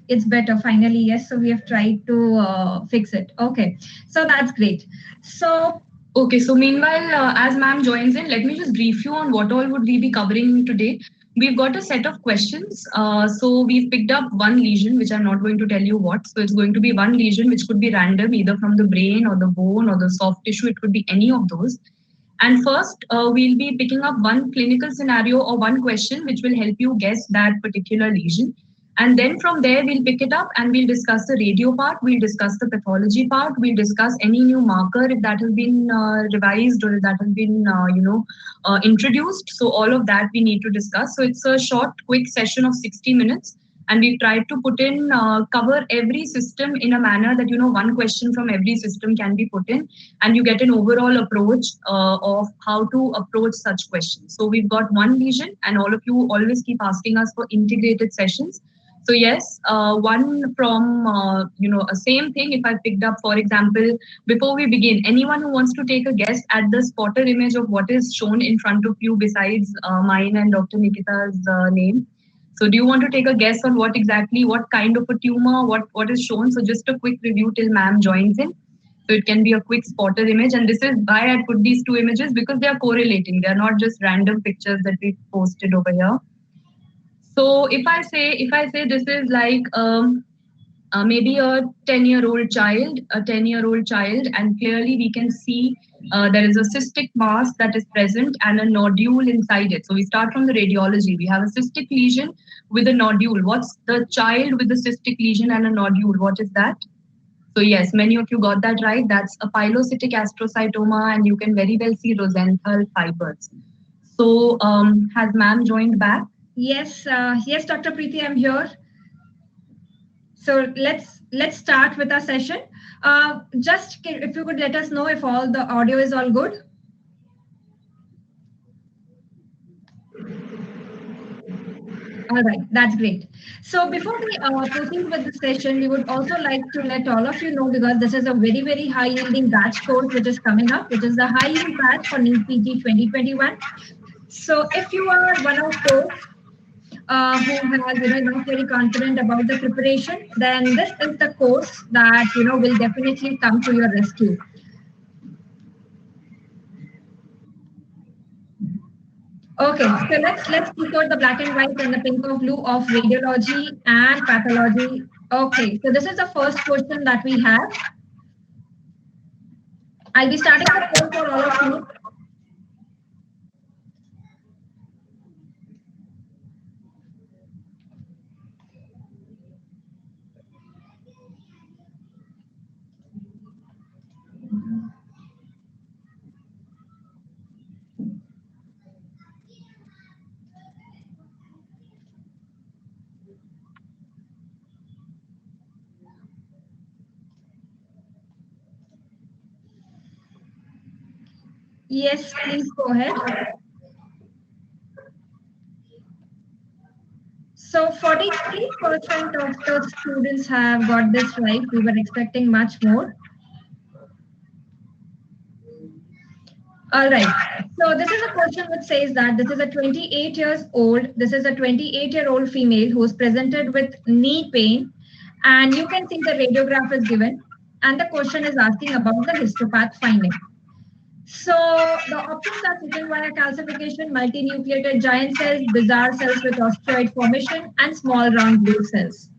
it's better finally. Yes, so we have tried to fix it. Okay, so that's great. So okay, so meanwhile, as ma'am joins in, let me just brief you on what all would we be covering today. We've got a set of questions. So we've picked up one lesion, which I'm not going to tell you what. So it's going to be one lesion, which could be random, either from the brain or the bone or the soft tissue. It could be any of those. And first, we'll be picking up one clinical scenario or one question which will help you guess that particular lesion. And then from there, we'll pick it up and we'll discuss the radio part, we'll discuss the pathology part, we'll discuss any new marker if that has been revised or if that has been, introduced. So all of that we need to discuss. So it's a short, quick session of 60 minutes and we've tried to put in cover every system in a manner that one question from every system can be put in and you get an overall approach of how to approach such questions. So we've got one lesion and all of you always keep asking us for integrated sessions. So yes, one from a same thing. If I picked up, for example, before we begin, anyone who wants to take a guess at the spotter image of what is shown in front of you besides mine and Dr. Nikita's name. So do you want to take a guess on what kind of a tumor, what is shown? So just a quick review till ma'am joins in. So it can be a quick spotter image. And this is why I put these two images because they are correlating. They are not just random pictures that we posted over here. So if I say this is like maybe a 10-year-old child, and clearly we can see there is a cystic mass that is present and a nodule inside it. So we start from the radiology. We have a cystic lesion with a nodule. What's the child with the cystic lesion and a nodule? What is that? So yes, many of you got that right. That's a pilocytic astrocytoma, and you can very well see Rosenthal fibers. So has ma'am joined back? yes, yes, Dr. Preeti, I'm here. So let's start with our session. Just if you could let us know if all the audio is all good. All right, that's great. So before we proceed with the session, we would also like to let all of you know, because this is a very, very high yielding batch course which is coming up, which is the high yield batch for NEET PG 2021. So if you are one of those who has not very confident about the preparation, then this is the course that will definitely come to your rescue. Okay, so let's decode the black and white and the pink or blue of radiology and pathology. Okay, so this is the first question that we have. I'll be starting the poll for all of you. Yes, please go ahead. So 43% of the students have got this right. We were expecting much more. All right. So this is a question which says that this is a 28 years old. This is a 28-year-old female who is presented with knee pain, and you can see the radiograph is given, and the question is asking about the histopath finding. So the options are chicken wire calcification, multinucleated giant cells, bizarre cells with osteoid formation, and small round blue cells.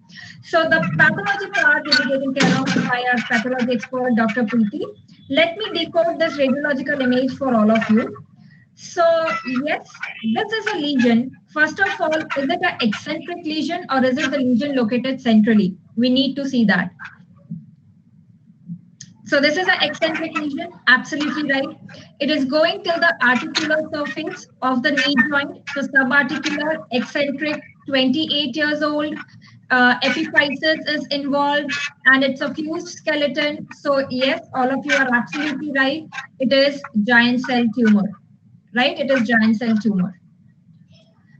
So the pathology part will be taken care of by our pathology expert, Dr. Preeti. Let me decode this radiological image for all of you. So yes, this is a lesion. First of all, is it an eccentric lesion or is it the lesion located centrally? We need to see that. So this is an eccentric lesion, absolutely right. It is going till the articular surface of the knee joint. So subarticular, eccentric, 28 years old. Epiphysis is involved and it's a fused skeleton. So yes, all of you are absolutely right. It is giant cell tumor, right? It is giant cell tumor.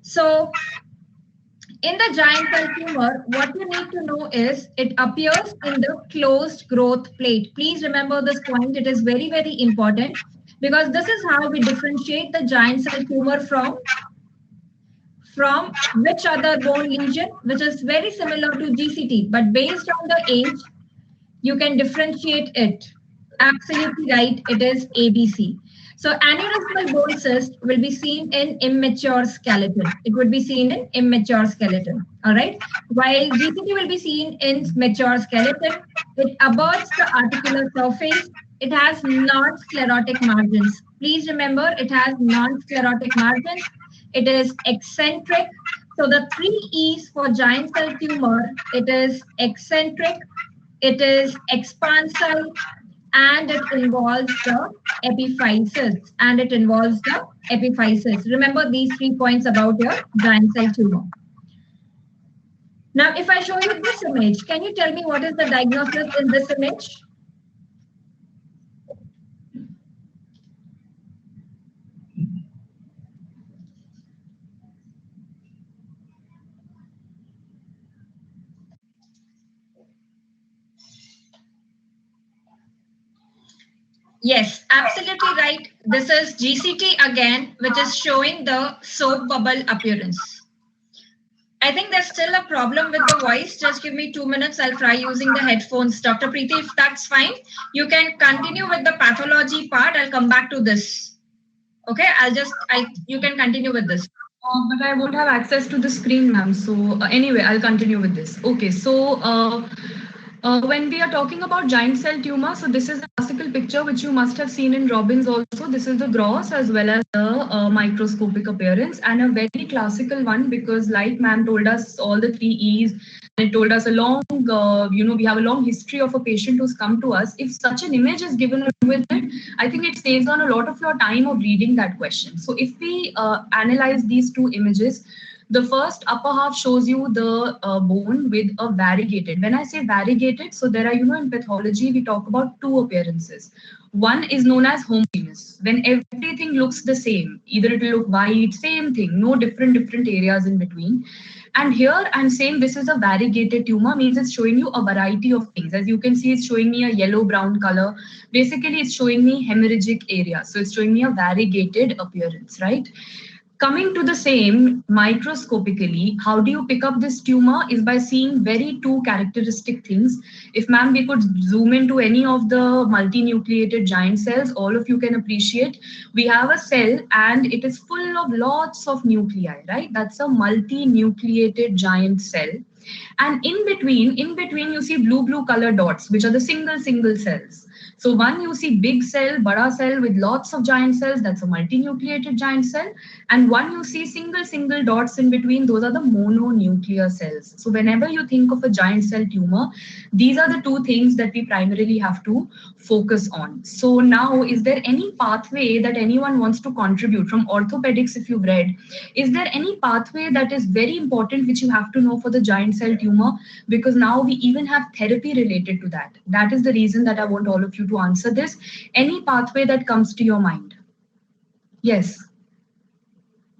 So in the giant cell tumor, what you need to know is it appears in the closed growth plate. Please remember this point. It is very, very important because this is how we differentiate the giant cell tumor from from which other bone lesion, which is very similar to GCT, but based on the age, you can differentiate it. Absolutely right, it is ABC. So aneurysmal bone cyst will be seen in immature skeleton. It would be seen in immature skeleton, all right? While GCT will be seen in mature skeleton, it abuts the articular surface. It has non-sclerotic margins. Please remember, it has non-sclerotic margins. It is eccentric. So the 3 E's for giant cell tumor, it is eccentric, it is expansile, and it involves the epiphysis. Remember these 3 points about your giant cell tumor. Now, if I show you this image, can you tell me what is the diagnosis in this image? Yes, absolutely right. This is GCT again, which is showing the soap bubble appearance. I think there's still a problem with the voice. Just give me 2 minutes. I'll try using the headphones. Dr. Preeti, if that's fine, you can continue with the pathology part. I'll come back to this. Okay, you can continue with this. But I won't have access to the screen, ma'am. So anyway, I'll continue with this. Okay, so when we are talking about giant cell tumor, so this is a classical picture which you must have seen in Robbins also. This is the gross as well as the microscopic appearance, and a very classical one because like ma'am told us all the 3 E's, and it told us a long, we have a long history of a patient who's come to us. If such an image is given with it, I think it saves on a lot of your time of reading that question. So if we analyze these 2 images, the first upper half shows you the bone with a variegated. When I say variegated, so there are, in pathology, we talk about 2 appearances. One is known as homogeneous, when everything looks the same. Either it will look white, same thing, no different areas in between. And here I'm saying this is a variegated tumor, means it's showing you a variety of things. As you can see, it's showing me a yellow-brown color. Basically, it's showing me hemorrhagic area. So it's showing me a variegated appearance, right? Coming to the same microscopically, how do you pick up this tumor is by seeing very 2 characteristic things. If ma'am, we could zoom into any of the multinucleated giant cells, all of you can appreciate, we have a cell and it is full of lots of nuclei, right? That's a multinucleated giant cell. And in between you see blue color dots, which are the single cells. So one, you see big cell, bada cell with lots of giant cells, that's a multinucleated giant cell. And one, you see single dots in between, those are the mononuclear cells. So whenever you think of a giant cell tumor, these are the 2 things that we primarily have to focus on. So now, is there any pathway that anyone wants to contribute from orthopedics if you've read? Is there any pathway that is very important which you have to know for the giant cell tumor? Because now we even have therapy related to that. That is the reason that I want all of you to answer this. Any pathway that comes to your mind? Yes.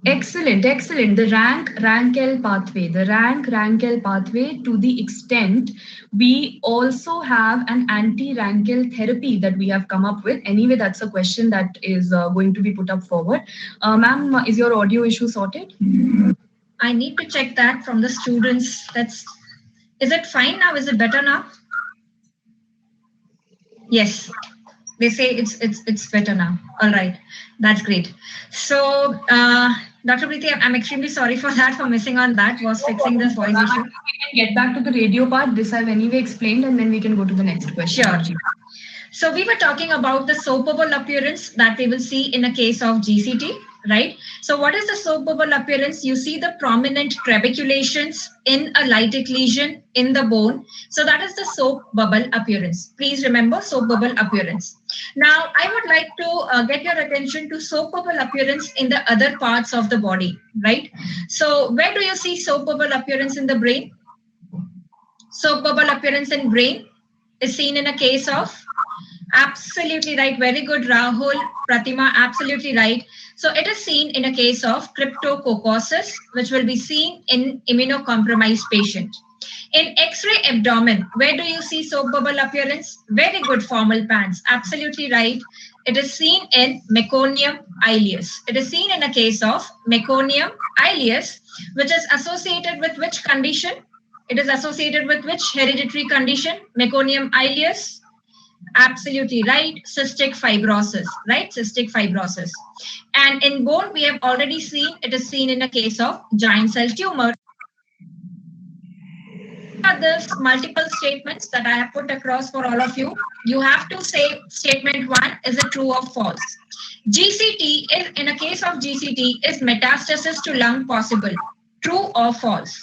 Excellent. The rank-RANKL pathway, to the extent we also have an anti-RANKL therapy that we have come up with. Anyway, that's a question that is going to be put up forward. Ma'am, is your audio issue sorted? I need to check that from the students. Is it fine now? Is it better now? Yes, they say it's better now. All right, that's great. So, Dr. Preeti, I'm extremely sorry for that, for missing on that, was fixing this voice issue. We can get back to the radio part. This I've anyway explained, and then we can go to the next question. Sure. So we were talking about the soap bubble appearance that we will see in a case of GCT, right? So what is the soap bubble appearance? You see the prominent trabeculations in a lytic lesion in the bone. So that is the soap bubble appearance. Please remember soap bubble appearance. Now, I would like to get your attention to soap bubble appearance in the other parts of the body, right? So where do you see soap bubble appearance in the brain? Soap bubble appearance in brain is seen in a case of, absolutely right. Very good, Rahul, Pratima, absolutely right. So it is seen in a case of cryptococcosis, which will be seen in immunocompromised patient. In X-ray abdomen, where do you see soap bubble appearance? Very good, formal pants, absolutely right. It is seen in meconium ileus. It is seen in a case of meconium ileus, which is associated with which condition? It is associated with which hereditary condition? Meconium ileus. Absolutely right. Cystic fibrosis, right? Cystic fibrosis. And in bone, we have already seen, it is seen in a case of giant cell tumor. These multiple statements that I have put across for all of you. You have to say statement 1, is it true or false? GCT, in a case of GCT, is metastasis to lung possible? True or false?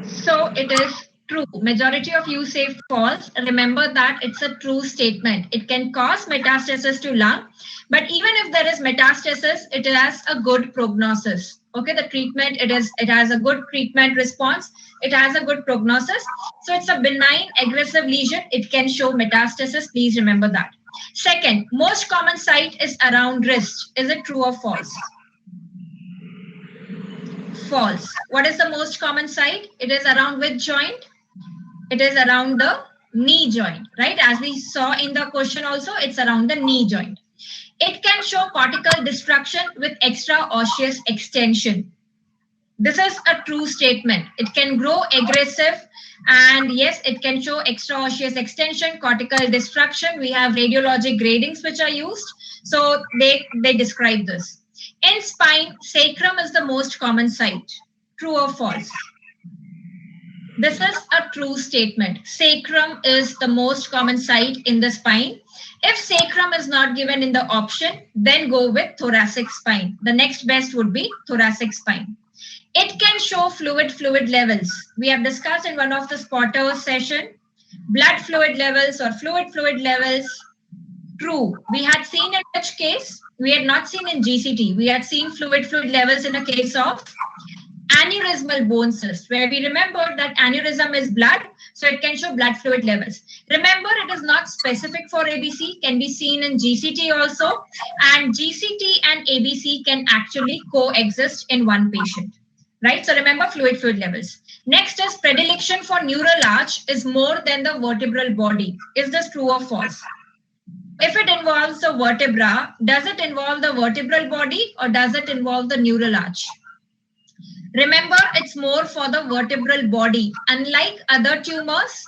So it is true. Majority of you say false. Remember that it's a true statement. It can cause metastasis to lung, but even if there is metastasis, it has a good prognosis. Okay, the treatment, it has a good treatment response. It has a good prognosis. So it's a benign aggressive lesion. It can show metastasis. Please remember that. Second, most common site is around wrist. Is it true or false? False. What is the most common site? It is around which joint? It is around the knee joint, right? As we saw in the question also, it's around the knee joint. It can show cortical destruction with extra osseous extension. This is a true statement. It can grow aggressive, and yes, it can show extra osseous extension, cortical destruction. We have radiologic gradings which are used. So they describe this. In spine, sacrum is the most common site. True or false? This is a true statement. Sacrum is the most common site in the spine. If sacrum is not given in the option, then go with thoracic spine. The next best would be thoracic spine. It can show fluid levels. We have discussed in one of the spotter session, blood fluid levels or fluid levels. True. We had seen in which case? We had not seen in GCT. We had seen fluid levels in a case of aneurysmal bone cyst, where we remember that aneurysm is blood, so it can show blood fluid levels. Remember, it is not specific for ABC, can be seen in GCT also, and GCT and ABC can actually coexist in one patient, right? So remember fluid levels. Next is predilection for neural arch is more than the vertebral body. Is this true or false? If it involves the vertebra, does it involve the vertebral body or does it involve the neural arch? Remember, it's more for the vertebral body. Unlike other tumors,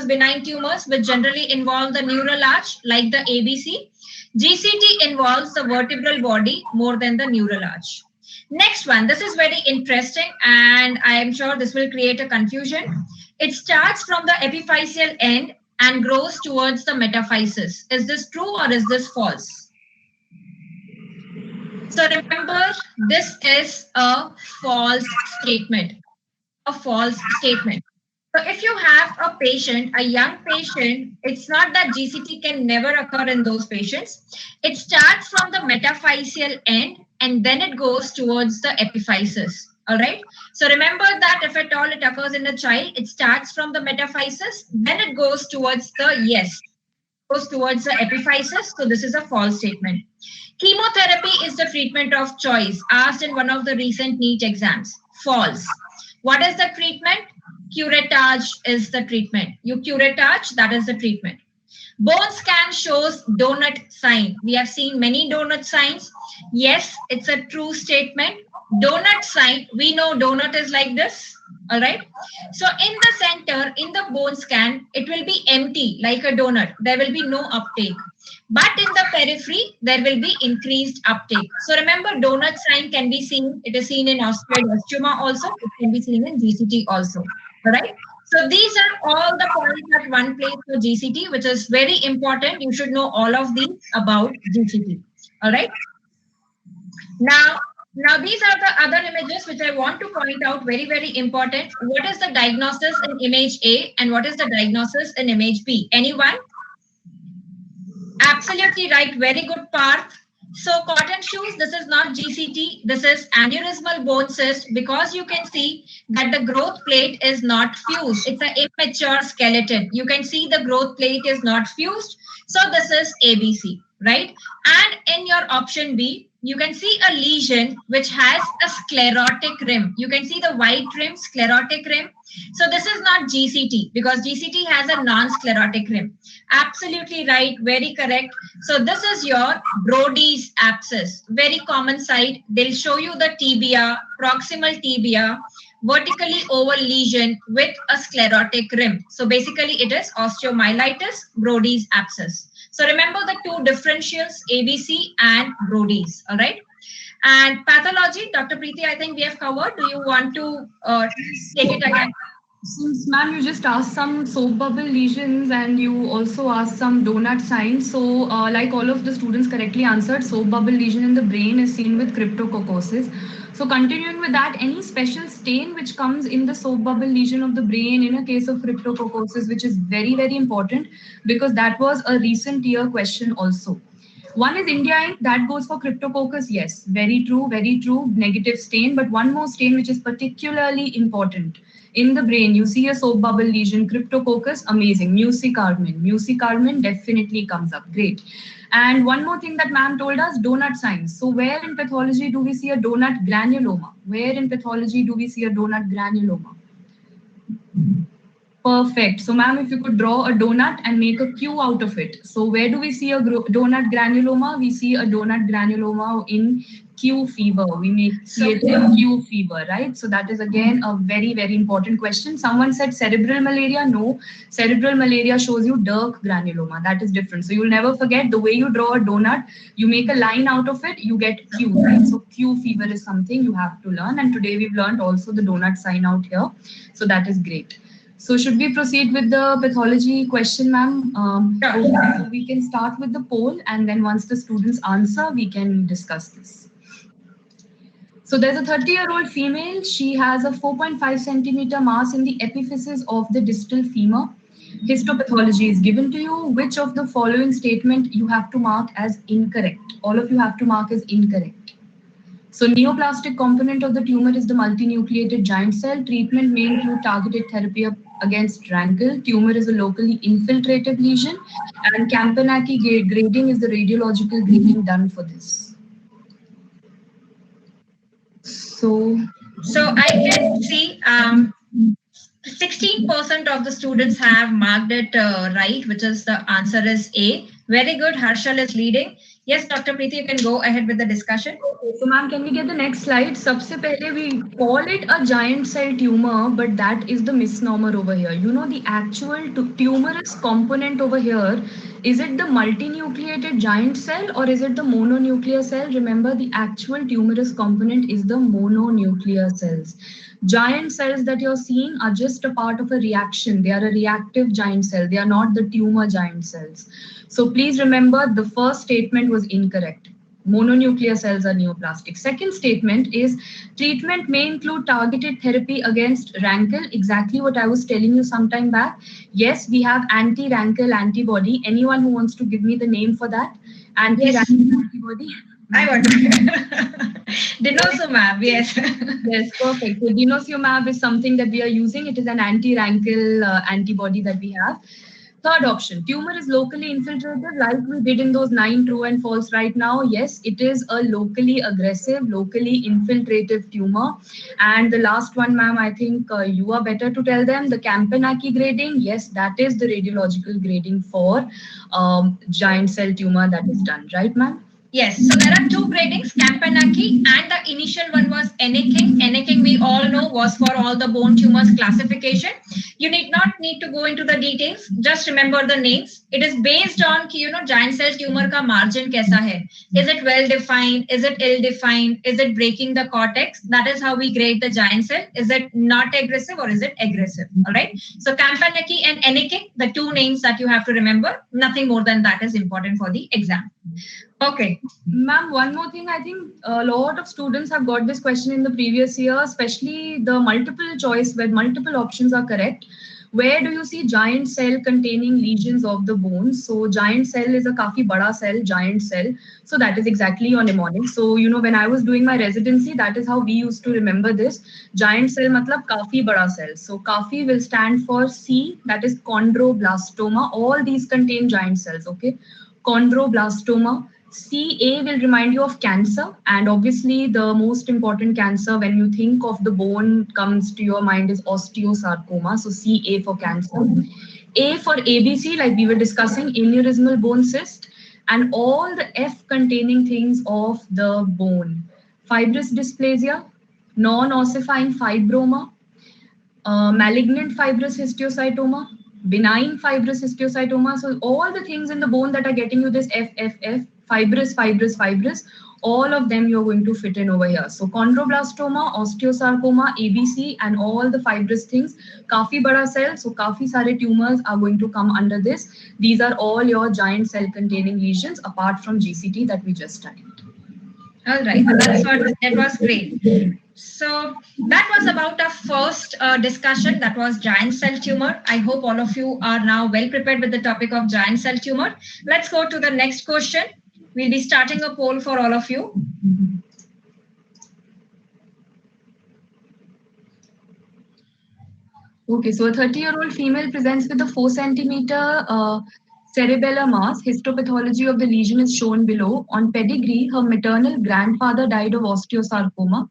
benign tumors, which generally involve the neural arch, like the ABC, GCT involves the vertebral body more than the neural arch. Next one, this is very interesting, and I am sure this will create a confusion. It starts from the epiphyseal end and grows towards the metaphysis. Is this true or is this false? So remember, this is a false statement. A false statement. So if you have a patient, a young patient, it's not that GCT can never occur in those patients. It starts from the metaphyseal end and then it goes towards the epiphysis. All right. So remember that if at all it occurs in a child, it starts from the metaphysis, then it goes towards the goes towards the epiphysis. So this is a false statement. Chemotherapy is the treatment of choice, asked in one of the recent NEET exams. False. What is the treatment? Curettage is the treatment. You curettage, that is the treatment. Bone scan shows donut sign. We have seen many donut signs. Yes, it's a true statement. Donut sign, we know donut is like this. All right. So in the center, in the bone scan, it will be empty like a donut. There will be no uptake. But in the periphery, there will be increased uptake. So remember, donut sign can be seen. It is seen in osteoblastoma also. It can be seen in GCT also. All right. So these are all the points at one place for GCT, which is very important. You should know all of these about GCT. All right. Now these are the other images which I want to point out, very, very important. What is the diagnosis in image A and what is the diagnosis in image B? Anyone? Absolutely right. Very good, Parth. So cotton shoes, this is not GCT. This is aneurysmal bone cyst because you can see that the growth plate is not fused. It's an immature skeleton. You can see the growth plate is not fused. So this is ABC, right? And in your option B, you can see a lesion which has a sclerotic rim. You can see the white rim, sclerotic rim. So this is not GCT because GCT has a non-sclerotic rim. Absolutely right, very correct. So this is your Brody's abscess, very common site. They'll show you the tibia, proximal tibia, vertically oval lesion with a sclerotic rim. So basically it is osteomyelitis, Brody's abscess. So remember the two differentials, ABC and Brody's, all right? And pathology, Dr. Preeti, I think we have covered. Do you want to take it again? Since ma'am, you just asked some soap bubble lesions and you also asked some donut signs. So like all of the students correctly answered, soap bubble lesion in the brain is seen with cryptococcosis. So continuing with that, any special stain which comes in the soap bubble lesion of the brain in a case of cryptococcosis, which is very, very important because that was a recent year question also. One is India ink, that goes for cryptococcus. Yes, very true, negative stain. But one more stain which is particularly important. In the brain, you see a soap bubble lesion, cryptococcus, amazing. Mucicarmin definitely comes up. Great. And one more thing that ma'am told us, donut signs. So where in pathology do we see a donut granuloma? Perfect. So, ma'am, if you could draw a donut and make a Q out of it. So, where do we see a donut granuloma? We see a donut granuloma in Q fever. We see it in Q fever, right? So, that is again a very, very important question. Someone said cerebral malaria. No, cerebral malaria shows you Dirk granuloma. That is different. So, you'll never forget the way you draw a donut, you make a line out of it, you get Q, right? So, Q fever is something you have to learn. And today we've learned also the donut sign out here. So, that is great. So should we proceed with the pathology question, ma'am? Sure. So we can start with the poll, and then once the students answer, we can discuss this. So there's a 30-year-old female. She has a 4.5 centimeter mass in the epiphysis of the distal femur. Histopathology is given to you. Which of the following statement you have to mark as incorrect? All of you have to mark as incorrect. So neoplastic component of the tumor is the multinucleated giant cell. Treatment may include targeted therapy against rankle. Tumor is a locally infiltrative lesion, and Campanacci grading is the radiological grading done for this. So I can see 16% of the students have marked it right, which is the answer is A. Very good. Harshal is leading. Yes, Dr. Preeti, you can go ahead with the discussion. Okay, so ma'am, can we get the next slide? Sabse pehle we call it a giant cell tumor, but that is the misnomer over here. You know, the actual tumorous component over here, is it the multinucleated giant cell or is it the mononuclear cell? Remember, the actual tumorous component is the mononuclear cells. Giant cells that you're seeing are just a part of a reaction. They are a reactive giant cell. They are not the tumor giant cells. So please remember the first statement was incorrect. Mononuclear cells are neoplastic. Second statement is treatment may include targeted therapy against rankle. Exactly what I was telling you some time back. Yes, we have anti-rankle antibody. Anyone who wants to give me the name for that? Anti-rankle antibody? I want to. Denosumab, yes. Yes, perfect. So denosumab is something that we are using. It is an anti-rankle antibody that we have. Third option, tumor is locally infiltrative, like we did in those 9 true and false right now. Yes, it is a locally aggressive, locally infiltrative tumor. And the last one, ma'am, I think you are better to tell them, the Campanacci grading. Yes, that is the radiological grading for giant cell tumor that is done, right, ma'am? Yes, so there are two gradings, Campanacci, and the initial one was Enneking. Enneking, we all know, was for all the bone tumors classification. You need to go into the details. Just remember the names. It is based on, giant cell tumor ka margin kaisa hai. Is it well defined? Is it ill defined? Is it breaking the cortex? That is how we grade the giant cell. Is it not aggressive or is it aggressive? All right. So Campanacci and Enneking, the two names that you have to remember. Nothing more than that is important for the exam. Okay. Ma'am, one more thing. I think a lot of students have got this question in the previous year, especially the multiple choice where multiple options are correct. Where do you see giant cell containing lesions of the bones? So giant cell is a kafi bada cell, giant cell. So that is exactly your mnemonic. So, when I was doing my residency, that is how we used to remember this. Giant cell matlab kafi bada cell. So kafi will stand for C, that is chondroblastoma. All these contain giant cells, okay? Chondroblastoma. CA will remind you of cancer, and obviously the most important cancer when you think of the bone comes to your mind is osteosarcoma. So CA for cancer. A for ABC, like we were discussing, aneurysmal bone cyst, and all the F containing things of the bone. Fibrous dysplasia, non-ossifying fibroma, malignant fibrous histiocytoma, benign fibrous histiocytoma. So all the things in the bone that are getting you this FFF, fibrous, all of them you're going to fit in over here. So chondroblastoma, osteosarcoma, ABC, and all the fibrous things. Kafi bada cell, so kafi sare tumors are going to come under this. These are all your giant cell containing lesions apart from GCT that we just studied. All right, that was great. So that was about our first discussion. That was giant cell tumor. I hope all of you are now well prepared with the topic of giant cell tumor. Let's go to the next question. We'll be starting a poll for all of you. Okay, so a 30-year-old female presents with a 4 centimeter cerebellar mass. Histopathology of the lesion is shown below. On pedigree, her maternal grandfather died of osteosarcoma.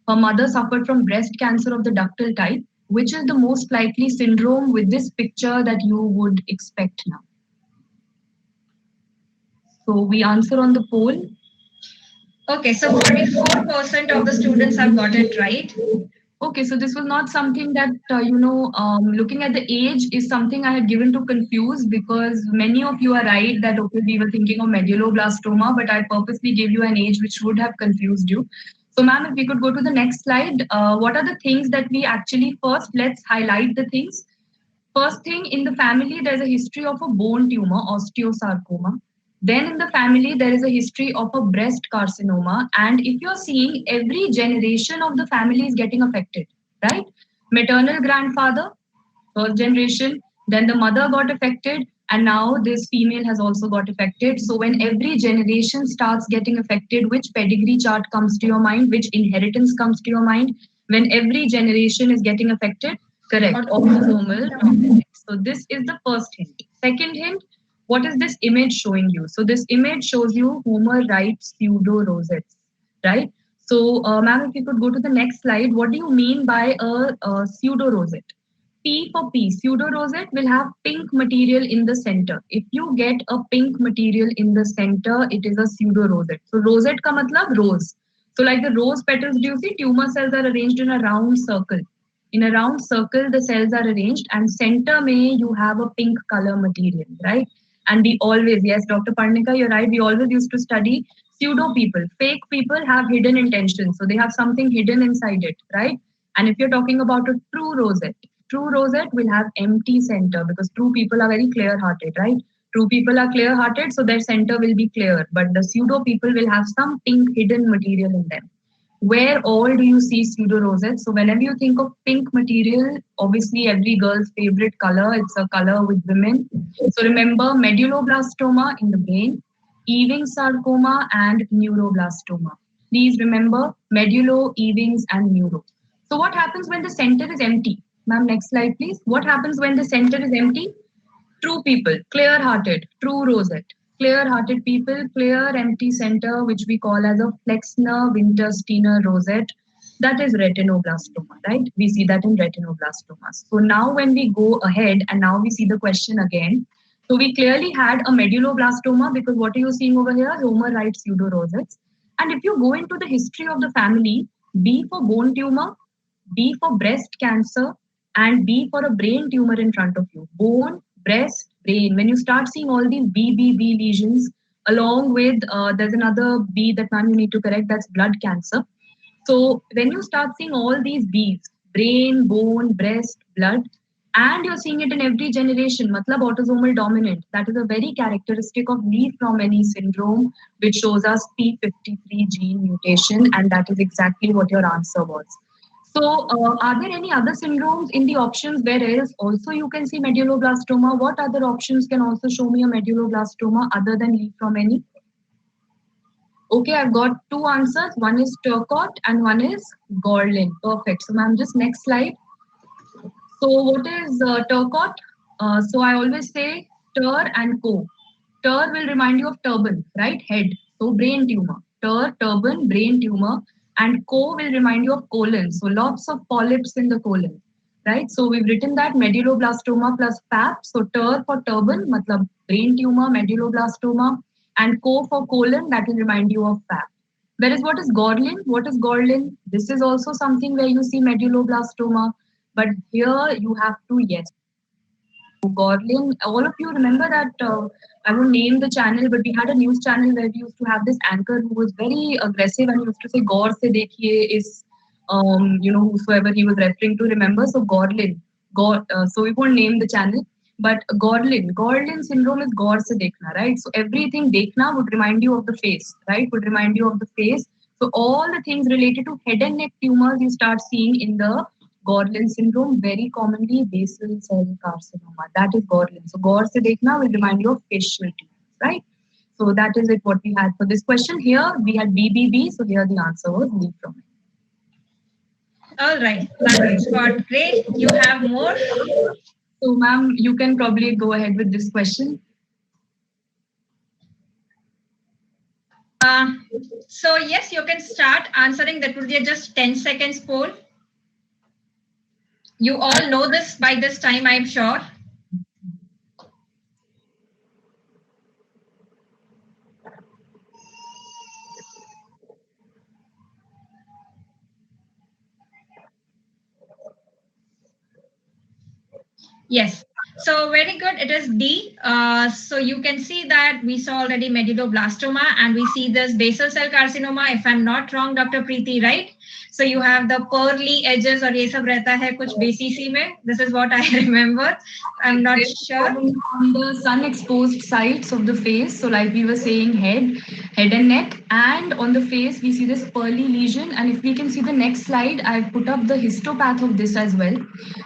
Her mother suffered from breast cancer of the ductal type. Which is the most likely syndrome with this picture that you would expect now? So we answer on the poll. Okay, so 44% of the students have got it right. Okay, so this was not something that, looking at the age is something I had given to confuse, because many of you are right that, okay, we were thinking of medulloblastoma, but I purposely gave you an age which would have confused you. So ma'am, if we could go to the next slide, what are the things that we actually, first, let's highlight the things. First thing, in the family, there's a history of a bone tumor, osteosarcoma. Then in the family, there is a history of a breast carcinoma. And if you're seeing, every generation of the family is getting affected, right? Maternal grandfather, first generation, then the mother got affected, and now this female has also got affected. So when every generation starts getting affected, which pedigree chart comes to your mind, which inheritance comes to your mind? When every generation is getting affected, correct, autosomal dominant. So this is the first hint. Second hint, what is this image showing you? So this image shows you Homer writes pseudo rosettes, right? So ma'am, if you could go to the next slide, what do you mean by a pseudo rosette? P for P, pseudo rosette will have pink material in the center. If you get a pink material in the center, it is a pseudo rosette. So rosette ka matlab rose. So like the rose petals, do you see tumor cells are arranged in a round circle? In a round circle, the cells are arranged, and center may you have a pink color material, right? And we always, yes, Dr. Parnika, you're right, we always used to study pseudo people. Fake people have hidden intentions. So they have something hidden inside it, right? And if you're talking about a true rosette will have empty center, because true people are very clear hearted, right? True people are clear hearted, so their center will be clear. But the pseudo people will have some pink hidden material in them. Where all do you see pseudo rosettes? So whenever you think of pink material, obviously every girl's favorite color, it's a color with women. So remember medulloblastoma in the brain, Ewing sarcoma, and neuroblastoma. Please remember medullo, Ewing's, and neuro. So what happens when the center is empty? Ma'am, next slide, please. What happens when the center is empty? True people, clear-hearted, true rosette. Clear-hearted people, clear empty center, which we call as a Flexner-Wintersteiner rosette. That is retinoblastoma, right? We see that in retinoblastomas. So now when we go ahead and now we see the question again. So we clearly had a medulloblastoma, because what are you seeing over here? Homer writes pseudo rosettes. And if you go into the history of the family, B for bone tumor, B for breast cancer, and B for a brain tumor in front of you. Bone, breast, brain. When you start seeing all these BBB lesions, along with there's another B that ma'am you need to correct, that's blood cancer. So when you start seeing all these Bs, brain, bone, breast, blood, and you're seeing it in every generation, matlab autosomal dominant, that is a very characteristic of Lee from any syndrome, which shows us P53 gene mutation, and that is exactly what your answer was. So, are there any other syndromes in the options where else also you can see medulloblastoma? What other options can also show me a medulloblastoma other than Lee from any? Okay, I've got two answers. One is Turcot and one is Gorlin. Perfect. So, ma'am, just next slide. So, what is Turcot? So, I always say Tur and Co. Tur will remind you of turban, right? Head. So brain tumor, turban, brain tumor, and co will remind you of colon. So lots of polyps in the colon, right? So we've written that medulloblastoma plus PAP. So for turban, matlab brain tumor, medulloblastoma, and co for colon, that will remind you of PAP. Whereas what is Gorlin? What is Gorlin? This is also something where you see medulloblastoma, but here you have to, yes. Gorlin, all of you remember that, I won't name the channel, but we had a news channel where we used to have this anchor who was very aggressive and used to say, Gaur se dekhiye is, whosoever he was referring to, remember? So Gorlin, so we won't name the channel, but Gorlin syndrome is Gaur se dekhna, right? So everything dekhna would remind you of the face, right? Would remind you of the face. So all the things related to head and neck tumors you start seeing in the Gorlin syndrome, very commonly basal cell carcinoma. That is Gorlin. So Gaur se dekhna will remind you of facial tumors, right? So that is it what we had for this question. Here we had BBB, so here the answer was B from it. All right, Scott, great. You have more? So ma'am, you can probably go ahead with this question. So yes, you can start answering. That will be just 10 seconds poll. You all know this by this time, I'm sure. Yes. So very good. It is D. So you can see that we saw already medulloblastoma and we see this basal cell carcinoma. If I'm not wrong, Dr. Preeti, right? So you have the pearly edges or ये सब रहता है कुछ BCC में. This is what I remember. I'm not sure. On the sun exposed sides of the face. So like we were saying, head and neck, and on the face we see this pearly lesion. And if we can see the next slide, I've put up the histopath of this as well.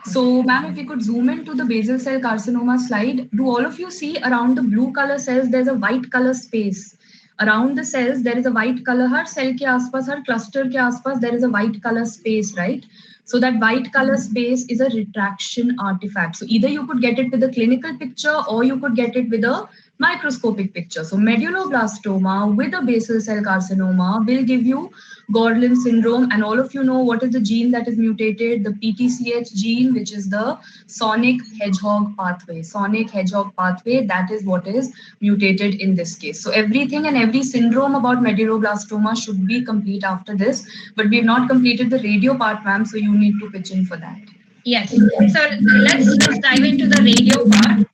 So ma'am, if you could zoom into the basal cell carcinoma slide, do all of you see around the blue color cells, there's a white color space. Around the cells, there is a white color. Har cell ke aspas, har cluster ke aspas, there is a white color space, right? So that white color space is a retraction artifact. So either you could get it with a clinical picture or you could get it with a microscopic picture. So medulloblastoma with a basal cell carcinoma will give you Gorlin syndrome. And all of you know what is the gene that is mutated, the PTCH gene, which is the sonic hedgehog pathway. Sonic hedgehog pathway, that is what is mutated in this case. So everything and every syndrome about medulloblastoma should be complete after this, but we have not completed the radio part, ma'am, so you need to pitch in for that. Yes. So let's just dive into the radio part.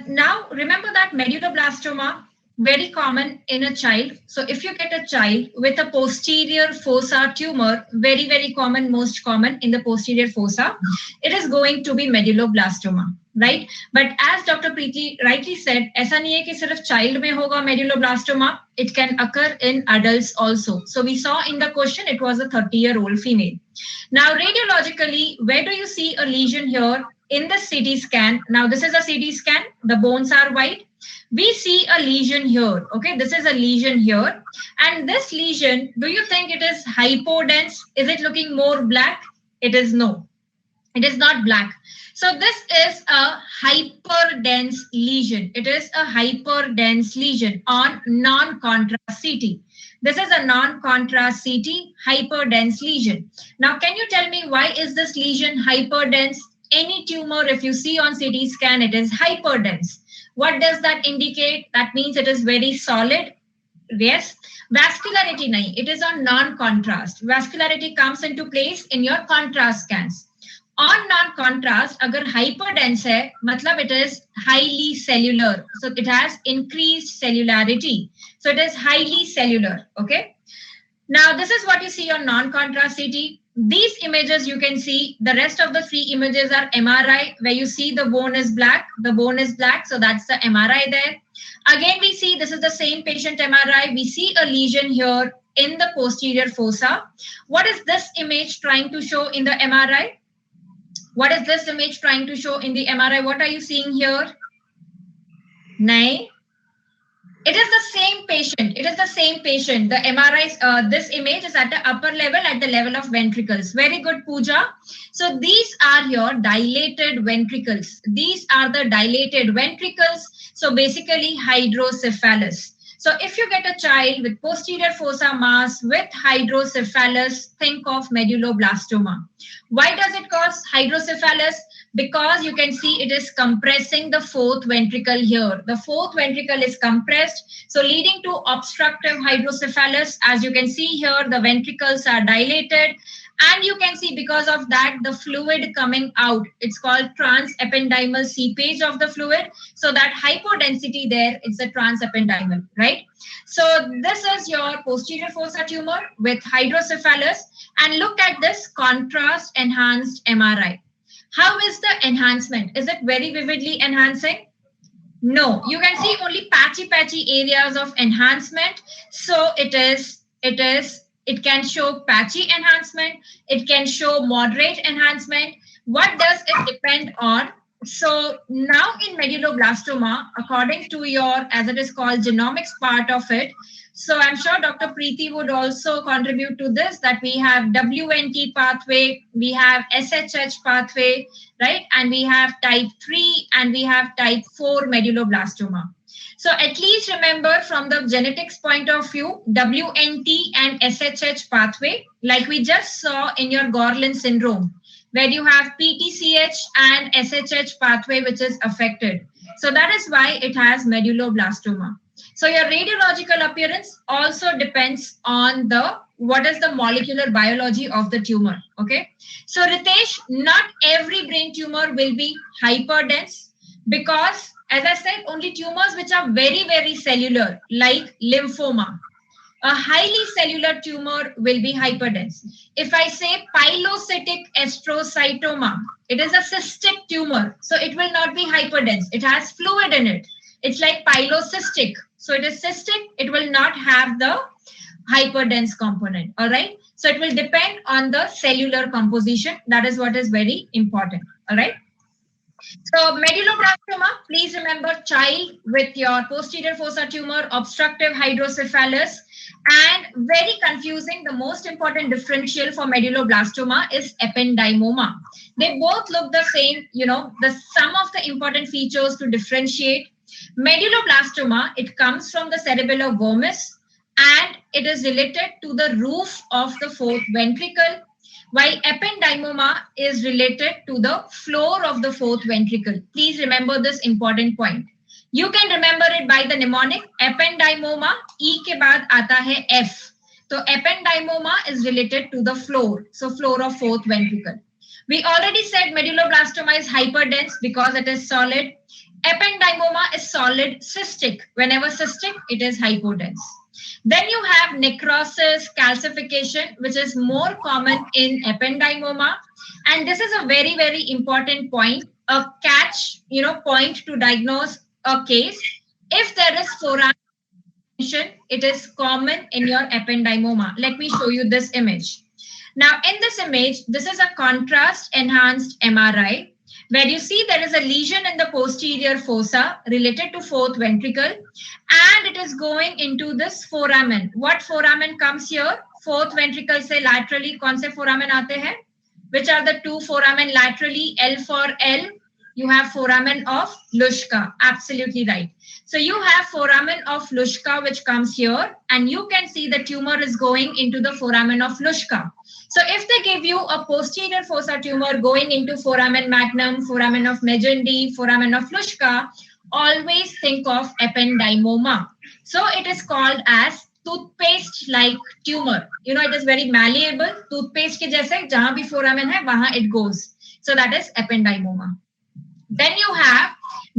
Now, remember that medulloblastoma, very common in a child. So if you get a child with a posterior fossa tumor, very, very common, most common in the posterior fossa, it is going to be medulloblastoma, right? But as Dr. Preeti rightly said, ऐसा नहीं है कि सिर्फ child में होगा medulloblastoma, it can occur in adults also. So we saw in the question, it was a 30-year-old female. Now, radiologically, where do you see a lesion here? In the CT scan, now this is a CT scan, the bones are white. We see a lesion here, okay? This is a lesion here. And this lesion, do you think it is hypodense? Is it looking more black? It is no. It is not black. So this is a hyperdense lesion. It is a hyperdense lesion on non-contrast CT. This is a non-contrast CT hyperdense lesion. Now, can you tell me why is this lesion hyperdense? Any tumor, if you see on CT scan, it is hyperdense. What does that indicate? That means it is very solid. Yes. Vascularity, nahi. It is on non-contrast. Vascularity comes into place in your contrast scans. On non-contrast, agar hyperdense hai, matlab it is highly cellular. So it has increased cellularity. So it is highly cellular. Okay. Now, this is what you see on non-contrast CT. These images you can see, the rest of the 3 images are MRI, where you see the bone is black. The bone is black, so that's the MRI there. Again, we see this is the same patient MRI. We see a lesion here in the posterior fossa. What is this image trying to show in the MRI? What is this image trying to show in the MRI? What are you seeing here? Nay. It is the same patient. It is the same patient. The MRI, this image is at the upper level, at the level of ventricles. Very good, Pooja. So these are your dilated ventricles. These are the dilated ventricles. So basically hydrocephalus. So if you get a child with posterior fossa mass with hydrocephalus, think of medulloblastoma. Why does it cause hydrocephalus? Because you can see it is compressing the fourth ventricle here. The fourth ventricle is compressed, so leading to obstructive hydrocephalus. As you can see here, the ventricles are dilated, and you can see because of that, the fluid coming out. It's called transependymal seepage of the fluid. So that hypodensity there, it's a transependymal, right? So this is your posterior fossa tumor with hydrocephalus. And look at this contrast enhanced MRI. How is the enhancement? Is it very vividly enhancing? No, you can see only patchy areas of enhancement. So it can show patchy enhancement. It can show moderate enhancement. What does it depend on? So now in medulloblastoma, according to your, as it is called, genomics part of it, so I'm sure Dr. Preeti would also contribute to this, that we have WNT pathway, we have SHH pathway, right? And we have type 3 and we have type 4 medulloblastoma. So at least remember from the genetics point of view, WNT and SHH pathway, like we just saw in your Gorlin syndrome, where you have PTCH and SHH pathway which is affected. So that is why it has medulloblastoma. So your radiological appearance also depends on what is the molecular biology of the tumor. Okay. So Ritesh, not every brain tumor will be hyperdense, because as I said, only tumors which are very, very cellular, like lymphoma. A highly cellular tumor will be hyperdense. If I say pilocytic astrocytoma, it is a cystic tumor, so it will not be hyperdense. It has fluid in it. It's like pilocystic. So it is cystic, it will not have the hyperdense component. All right. So it will depend on the cellular composition. That is what is very important. All right. So medulloblastoma, please remember, child with your posterior fossa tumor, obstructive hydrocephalus, and very confusing. The most important differential for medulloblastoma is ependymoma. They both look the same, the sum of the important features to differentiate. Medulloblastoma, it comes from the cerebellar vermis, and it is related to the roof of the fourth ventricle, while ependymoma is related to the floor of the fourth ventricle. Please remember this important point. You can remember it by the mnemonic ependymoma, E ke baad aata hai F. So ependymoma is related to the floor. So floor of fourth ventricle. We already said medulloblastoma is hyperdense because it is solid. Ependymoma is solid cystic. Whenever cystic, it is hypodense. Then you have necrosis, calcification, which is more common in ependymoma. And this is a very, very important point, a catch, point to diagnose a case. If there is foramen, it is common in your ependymoma. Let me show you this image. Now, in this image, this is a contrast enhanced MRI, where you see there is a lesion in the posterior fossa related to fourth ventricle, and it is going into this foramen. What foramen comes here? Fourth ventricle se laterally, kaun se foramen aate hain? Which are the two foramen laterally? L for L. You have foramen of Luschka. Absolutely right. So you have foramen of Luschka, which comes here, and you can see the tumor is going into the foramen of Luschka. So if they give you a posterior fossa tumor going into foramen magnum, foramen of Magendie, foramen of Luschka, always think of ependymoma. So it is called as toothpaste-like tumor. It is very malleable. Toothpaste ke jaise, jahan bhi foramen hai, wahan it goes. So that is ependymoma. Then you have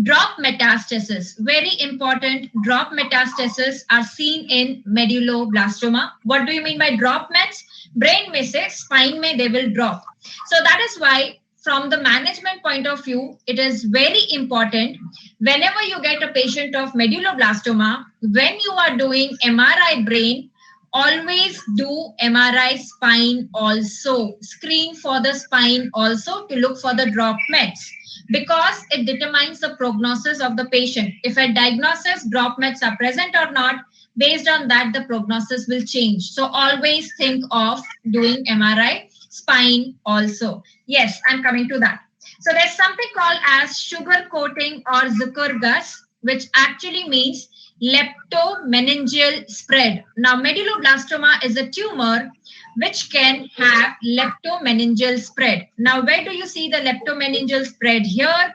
drop metastasis. Very important. Drop metastasis are seen in medulloblastoma. What do you mean by drop mets? Brain mein se, spine mein they will drop. So that is why, from the management point of view, it is very important whenever you get a patient of medulloblastoma, when you are doing MRI brain, always do MRI spine also. Screen for the spine also to look for the drop mets, because it determines the prognosis of the patient. If a diagnosis drop mets are present or not, based on that, the prognosis will change. So always think of doing MRI spine also. Yes, I'm coming to that. So there's something called as sugar coating or Zuckerguss, which actually means leptomeningeal spread. Now, medulloblastoma is a tumor which can have leptomeningeal spread. Now, where do you see the leptomeningeal spread? Here,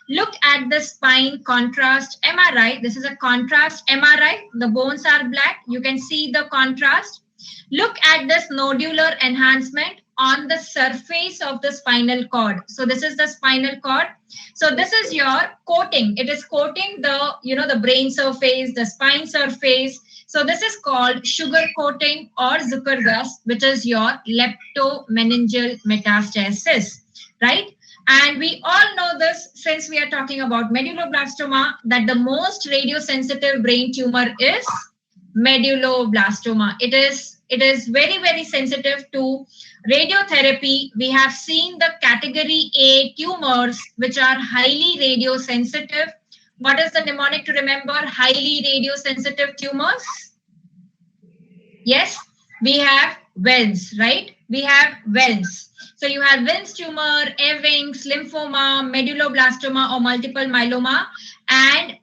look at the spine contrast MRI. This is a contrast MRI. The bones are black. You can see the contrast. Look at this nodular enhancement on the surface of the spinal cord. So this is the spinal cord. So this is your coating. It is coating the, the brain surface, the spine surface. So this is called sugar coating or Zuckerguss, which is your leptomeningeal metastasis, right? And we all know this since we are talking about medulloblastoma, that the most radiosensitive brain tumor is medulloblastoma. It is very, very sensitive to radiotherapy. We have seen the category A tumors, which are highly radiosensitive. What is the mnemonic to remember? Highly radiosensitive tumors. Yes, we have Wells, right? We have Wells. So you have Wells tumor, Ewing's, lymphoma, medulloblastoma or multiple myeloma, and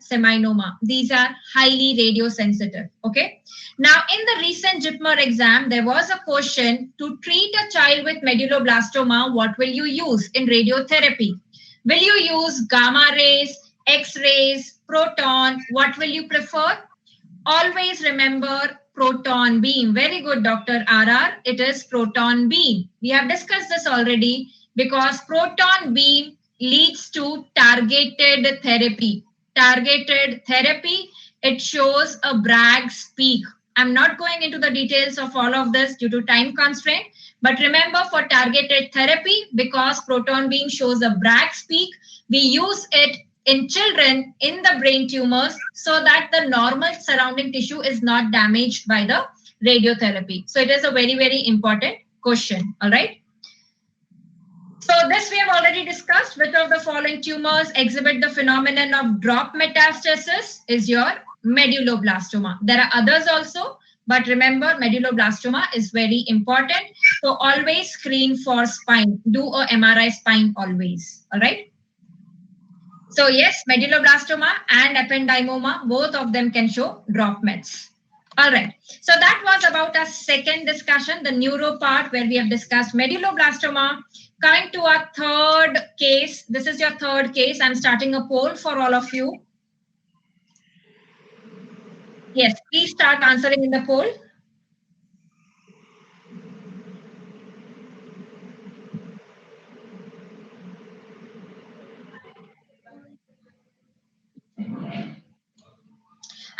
seminoma. These are highly radiosensitive. Okay. Now, in the recent JIPMER exam, there was a question: to treat a child with medulloblastoma, what will you use in radiotherapy? Will you use gamma rays, X-rays, proton? What will you prefer? Always remember proton beam. Very good, Dr. RR. It is proton beam. We have discussed this already because proton beam leads to targeted therapy. Targeted therapy, it shows a Bragg's peak. I'm not going into the details of all of this due to time constraint, but remember, for targeted therapy, because proton beam shows a Bragg's peak, we use it in children in the brain tumors so that the normal surrounding tissue is not damaged by the radiotherapy. So it is a very, very important question. All right. So this we have already discussed. Which of the following tumors exhibit the phenomenon of drop metastasis? Is your medulloblastoma. There are others also, but remember, medulloblastoma is very important. So always screen for spine. Do a MRI spine always. All right. So yes, medulloblastoma and ependymoma, both of them can show drop mets. All right. So that was about our second discussion, the neuro part, where we have discussed medulloblastoma. Coming to our third case. This is your third case. I'm starting a poll for all of you. Yes, please start answering in the poll.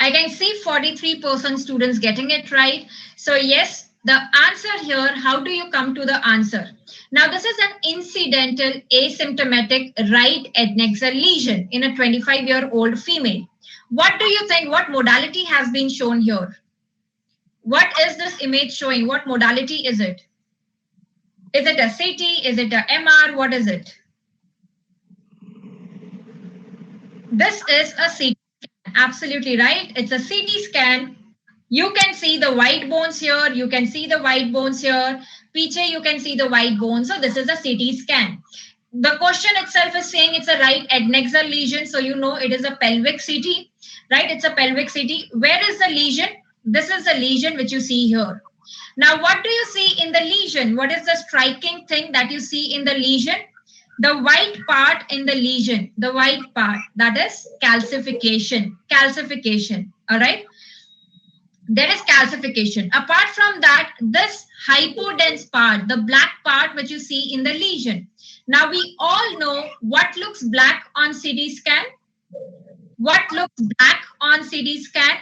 I can see 43% students getting it right. So yes, the answer here, how do you come to the answer? Now, this is an incidental asymptomatic right adnexal lesion in a 25-year-old female. What do you think? What modality has been shown here? What is this image showing? What modality is it? Is it a CT? Is it a MR? What is it? This is a CT. Absolutely right. It's a CT scan. You can see the white bones here. You can see the white bones here. Piche, you can see the white bones. So this is a CT scan. The question itself is saying it's a right adnexal lesion. So you know it is a pelvic CT, right? It's a pelvic CT. Where is the lesion? This is the lesion which you see here. Now, what do you see in the lesion? What is the striking thing that you see in the lesion? The white part in the lesion, the white part, that is calcification. Calcification, all right? There is calcification. Apart from that, this hypodense part, the black part which you see in the lesion. Now, we all know what looks black on CT scan. What looks black on CT scan?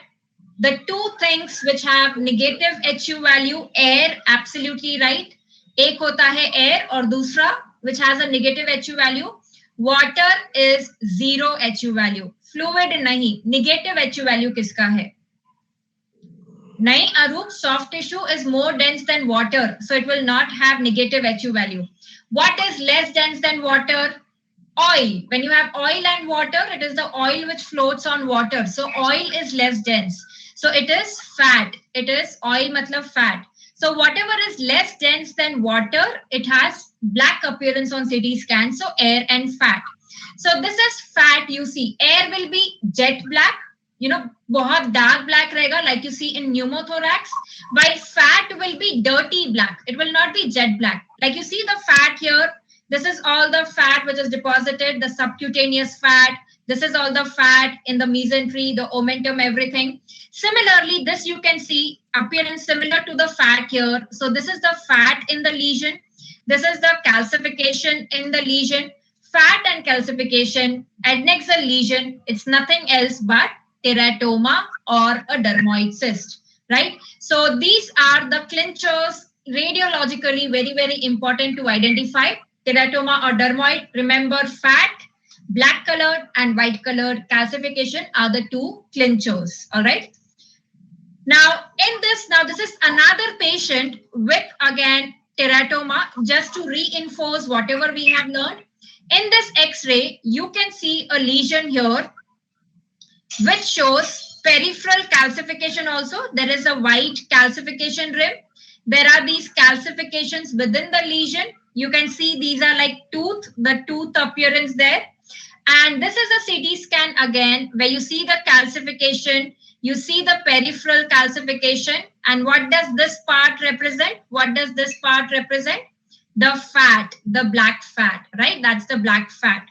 The two things which have negative HU value, air, absolutely right. एक होता है air और दूसरा which has a negative HU value. Water is 0 HU value. Fluid नहीं. Negative HU value किसका है? नहीं, Arup, soft tissue is more dense than water. So it will not have negative HU value. What is less dense than water? Oil. When you have oil and water, it is the oil which floats on water. So oil is less dense. So it is fat. It is oil matlab fat. So whatever is less dense than water, it has black appearance on CT scan. So air and fat. So this is fat, you see. Air will be jet black. बहुत dark black रहेगा, like you see in pneumothorax, while fat will be dirty black. It will not be jet black. Like you see the fat here, this is all the fat which is deposited, the subcutaneous fat. This is all the fat in the mesentery, the omentum, everything. Similarly, this you can see appearance similar to the fat here. So this is the fat in the lesion. This is the calcification in the lesion. Fat and calcification, adnexal lesion, it's nothing else but teratoma or a dermoid cyst, right? So these are the clinchers, radiologically very, very important to identify. Teratoma or dermoid, remember fat, black colored and white colored calcification are the two clinchers, all right? Now, this is another patient with, again, teratoma, just to reinforce whatever we have learned. In this X-ray, you can see a lesion here, which shows peripheral calcification also. There is a white calcification rim. There are these calcifications within the lesion. You can see these are like tooth, the tooth appearance there. And this is a CT scan again, where you see the calcification, you see the peripheral calcification. And what does this part represent? What does this part represent? The fat, the black fat, right? That's the black fat.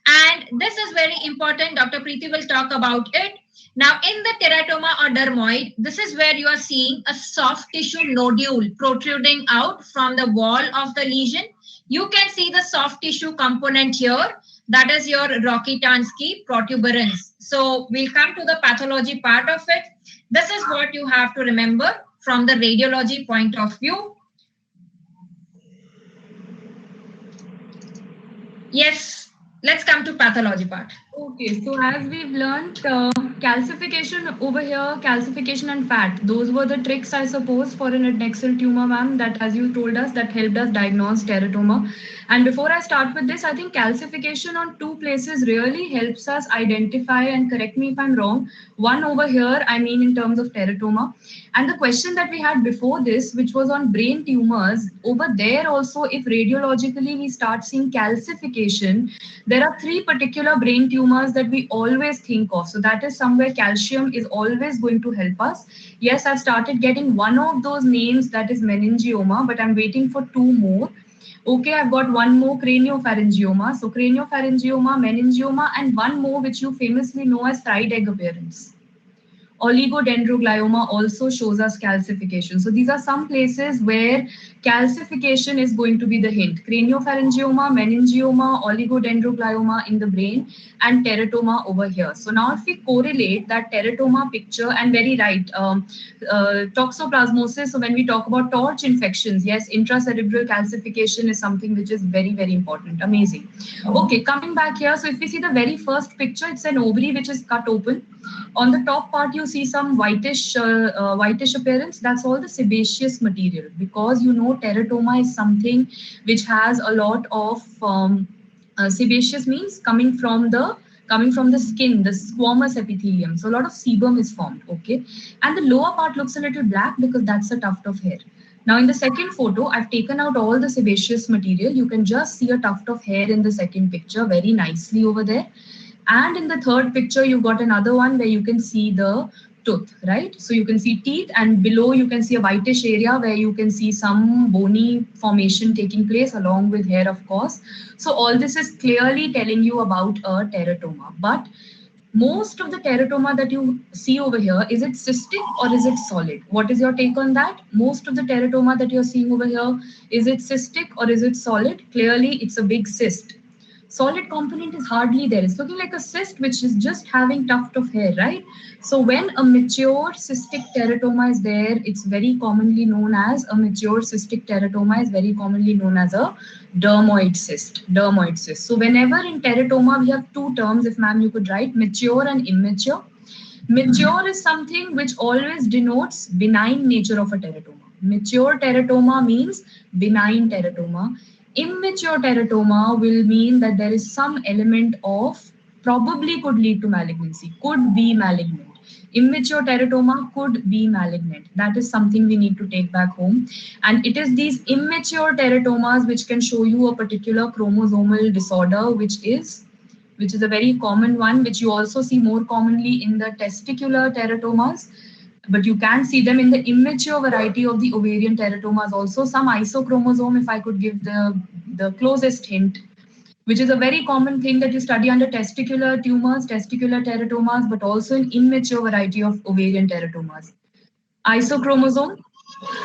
And this is very important. Dr. Preeti will talk about it. Now, in the teratoma or dermoid, this is where you are seeing a soft tissue nodule protruding out from the wall of the lesion. You can see the soft tissue component here. That is your Rokitansky protuberance. So we'll come to the pathology part of it. This is what you have to remember from the radiology point of view. Yes, let's come to pathology part. Okay, so as we've learned, calcification over here, calcification and fat, those were the tricks, I suppose, for an adnexal tumor, ma'am, that as you told us, that helped us diagnose teratoma. And before I start with this, I think calcification on two places really helps us identify, and correct me if I'm wrong, one over here, I mean in terms of teratoma. And the question that we had before this, which was on brain tumors, over there also, if radiologically we start seeing calcification, there are three particular brain tumors that we always think of. So that is somewhere calcium is always going to help us. Yes, I've started getting one of those names, that is meningioma, but I'm waiting for two more. Okay, I've got one more, craniopharyngioma. So craniopharyngioma, meningioma, and one more which you famously know as fried egg appearance. Oligodendroglioma also shows us calcification. So these are some places where calcification is going to be the hint. Craniopharyngioma, meningioma, oligodendroglioma in the brain, and teratoma over here. So now if we correlate that teratoma picture, and very right, toxoplasmosis, so when we talk about torch infections, yes, intracerebral calcification is something which is very, very important. Amazing. Okay, coming back here. So if we see the very first picture, it's an ovary which is cut open. On the top part, you see some whitish appearance. That's all the sebaceous material, because you know teratoma is something which has a lot of sebaceous, means coming from the skin, the squamous epithelium. So a lot of sebum is formed, okay? And the lower part looks a little black because that's a tuft of hair. Now in the second photo, I've taken out all the sebaceous material. You can just see a tuft of hair in the second picture very nicely over there. And in the third picture, you've got another one where you can see the tooth, right? So you can see teeth, and below you can see a whitish area where you can see some bony formation taking place along with hair, of course. So all this is clearly telling you about a teratoma. But most of the teratoma that you see over here, is it cystic or is it solid? What is your take on that? Most of the teratoma that you're seeing over here, is it cystic or is it solid? Clearly, it's a big cyst. Solid component is hardly there. It's looking like a cyst which is just having tuft of hair, right? So when a mature cystic teratoma is there, it's very commonly known as a mature cystic teratoma is very commonly known as a dermoid cyst. Dermoid cyst. So whenever in teratoma we have two terms, if ma'am you could write, mature and immature. Mature is something which always denotes benign nature of a teratoma. Mature teratoma means benign teratoma. Immature teratoma will mean that there is some element of probably could lead to malignancy, could be malignant. Immature teratoma could be malignant. That is something we need to take back home. And it is these immature teratomas which can show you a particular chromosomal disorder, which is which is a very common one, which you also see more commonly in the testicular teratomas. But you can see them in the immature variety of the ovarian teratomas also. Some isochromosome, if I could give the closest hint, which is a very common thing that you study under testicular tumors, testicular teratomas, but also in immature variety of ovarian teratomas. Isochromosome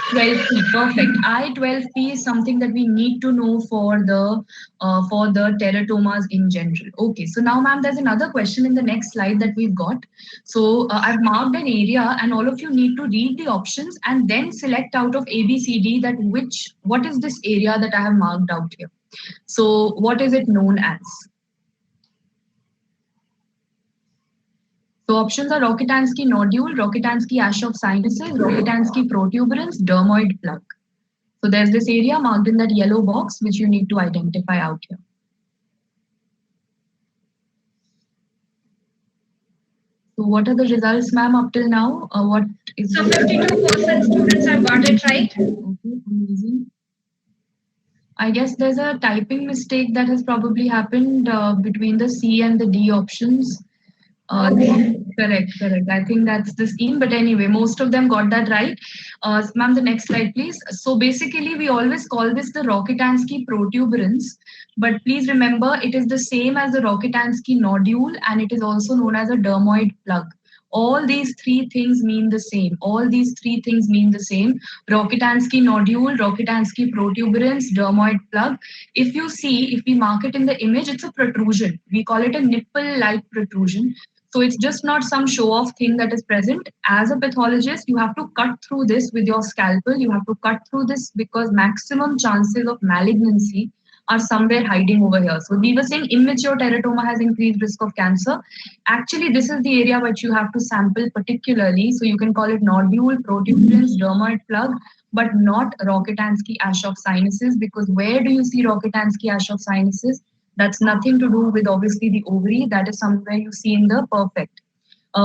12p, perfect. I12p is something that we need to know for the teratomas in general. Okay, so now, ma'am, there's another question in the next slide that we've got. So I've marked an area, and all of you need to read the options and then select out of A, B, C, D that what is this area that I have marked out here. So what is it known as? So options are Rokitansky nodule, Rokitansky ash of sinuses, Rokitansky protuberance, dermoid plug. So there's this area marked in that yellow box which you need to identify out here. So what are the results, ma'am, up till now? What is so 52% students have got it right. Okay, amazing. I guess there's a typing mistake that has probably happened between the C and the D options. Correct. I think that's the scheme. But anyway, most of them got that right. Ma'am, the next slide, please. So basically, we always call this the Rokitansky protuberance. But please remember, it is the same as the Rokitansky nodule, and it is also known as a dermoid plug. All these three things mean the same. Rokitansky nodule, Rokitansky protuberance, dermoid plug. If we mark it in the image, it's a protrusion. We call it a nipple-like protrusion. So it's just not some show-off thing that is present. As a pathologist, you have to cut through this with your scalpel. You have to cut through this because maximum chances of malignancy are somewhere hiding over here. So we were saying immature teratoma has increased risk of cancer. Actually, this is the area which you have to sample particularly. So you can call it nodule, protuberance, dermoid plug, but not Rokitansky ash of sinuses, because where do you see Rokitansky ash of sinuses? That's nothing to do with obviously the ovary. That is somewhere you see in the perfect.